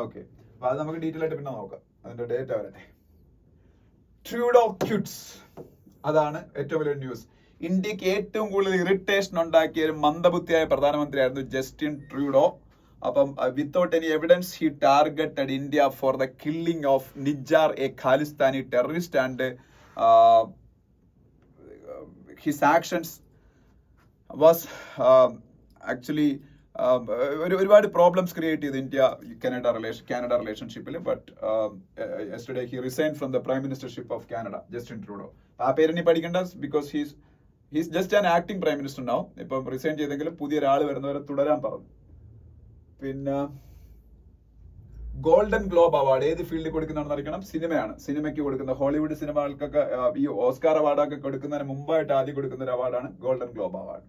Okay. അപ്പോൾ അത് നമുക്ക് ഡീറ്റെയിൽ ആയിട്ട് പിന്നെ നോക്കാം. അതിന്റെ ഡേറ്റ വരട്ടെ. ട്രൂഡോ ക്യൂട്സ്, അതാണ് ഏറ്റവും വലിയ ന്യൂസ്. ഇന്ത്യക്ക് ഏറ്റവും കൂടുതൽ ഇറിറ്റേഷൻ ഉണ്ടാക്കിയ ഒരു മന്ദബുദ്ധിയായ പ്രധാനമന്ത്രിയായിരുന്നു ജസ്റ്റിൻ ട്രൂഡോ. അപ്പം without any evidence he targeted India for the killing of Nijjar, a Khalistani terrorist, and his actions was actually ഒരുപാട് പ്രോബ്ലംസ് ക്രിയേറ്റ് ചെയ്ത് കാനഡ റിലേഷൻഷിപ്പിൽ. But yesterday he resign from the prime ministership of Canada, Justin Trudeau. ആ പേരിനി പഠിക്കേണ്ട, because he's just an acting prime minister ഉണ്ടാവും. ഇപ്പം റിസൈൻ ചെയ്തെങ്കിലും പുതിയൊരാൾ വരുന്നവരെ തുടരാൻ പറഞ്ഞു. പിന്നെ ഗോൾഡൻ ഗ്ലോബ് അവാർഡ് ഏത് ഫീൽഡിൽ കൊടുക്കുന്നതാണെന്ന് അറിയിക്കണം. സിനിമയാണ്. സിനിമയ്ക്ക് കൊടുക്കുന്ന ഹോളിവുഡ് സിനിമകൾക്കൊക്കെ ഈ ഓസ്കാർ അവാർഡൊക്കെ കൊടുക്കുന്നതിന് മുമ്പായിട്ട് ആദ്യം കൊടുക്കുന്ന ഒരു അവാർഡാണ് ഗോൾഡൻ ഗ്ലോബ് അവാർഡ്.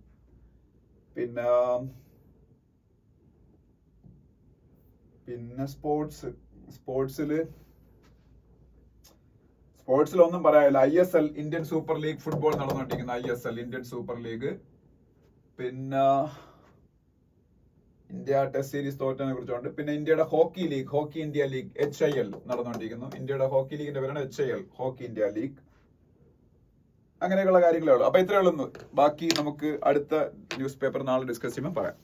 പിന്നെ സ്പോർട്സിൽ ഒന്നും പറയാനില്ല. ISL Indian super league football നടന്നുകൊണ്ടിരിക്കുന്ന ISL ഇന്ത്യൻ സൂപ്പർ ലീഗ്. പിന്നെ ഇന്ത്യ ടെസ്റ്റ് സീരീസ് തോറ്റതിനെ കുറിച്ചുണ്ട്. പിന്നെ ഇന്ത്യയുടെ hockey league, hockey India league HIL നടന്നുകൊണ്ടിരിക്കുന്നു. ഇന്ത്യയുടെ ഹോക്കി ലീഗിന്റെ പേരാണ് HIL, ഹോക്കി ഇന്ത്യ ലീഗ്. അങ്ങനെയൊക്കെയുള്ള കാര്യങ്ങളേ ഉള്ളൂ. അപ്പൊ ഇത്രയേ ഉള്ളൂ. ബാക്കി നമുക്ക് അടുത്ത ന്യൂസ് പേപ്പർ നാളെ ഡിസ്കസ് ചെയ്യുമ്പോൾ പറയാം.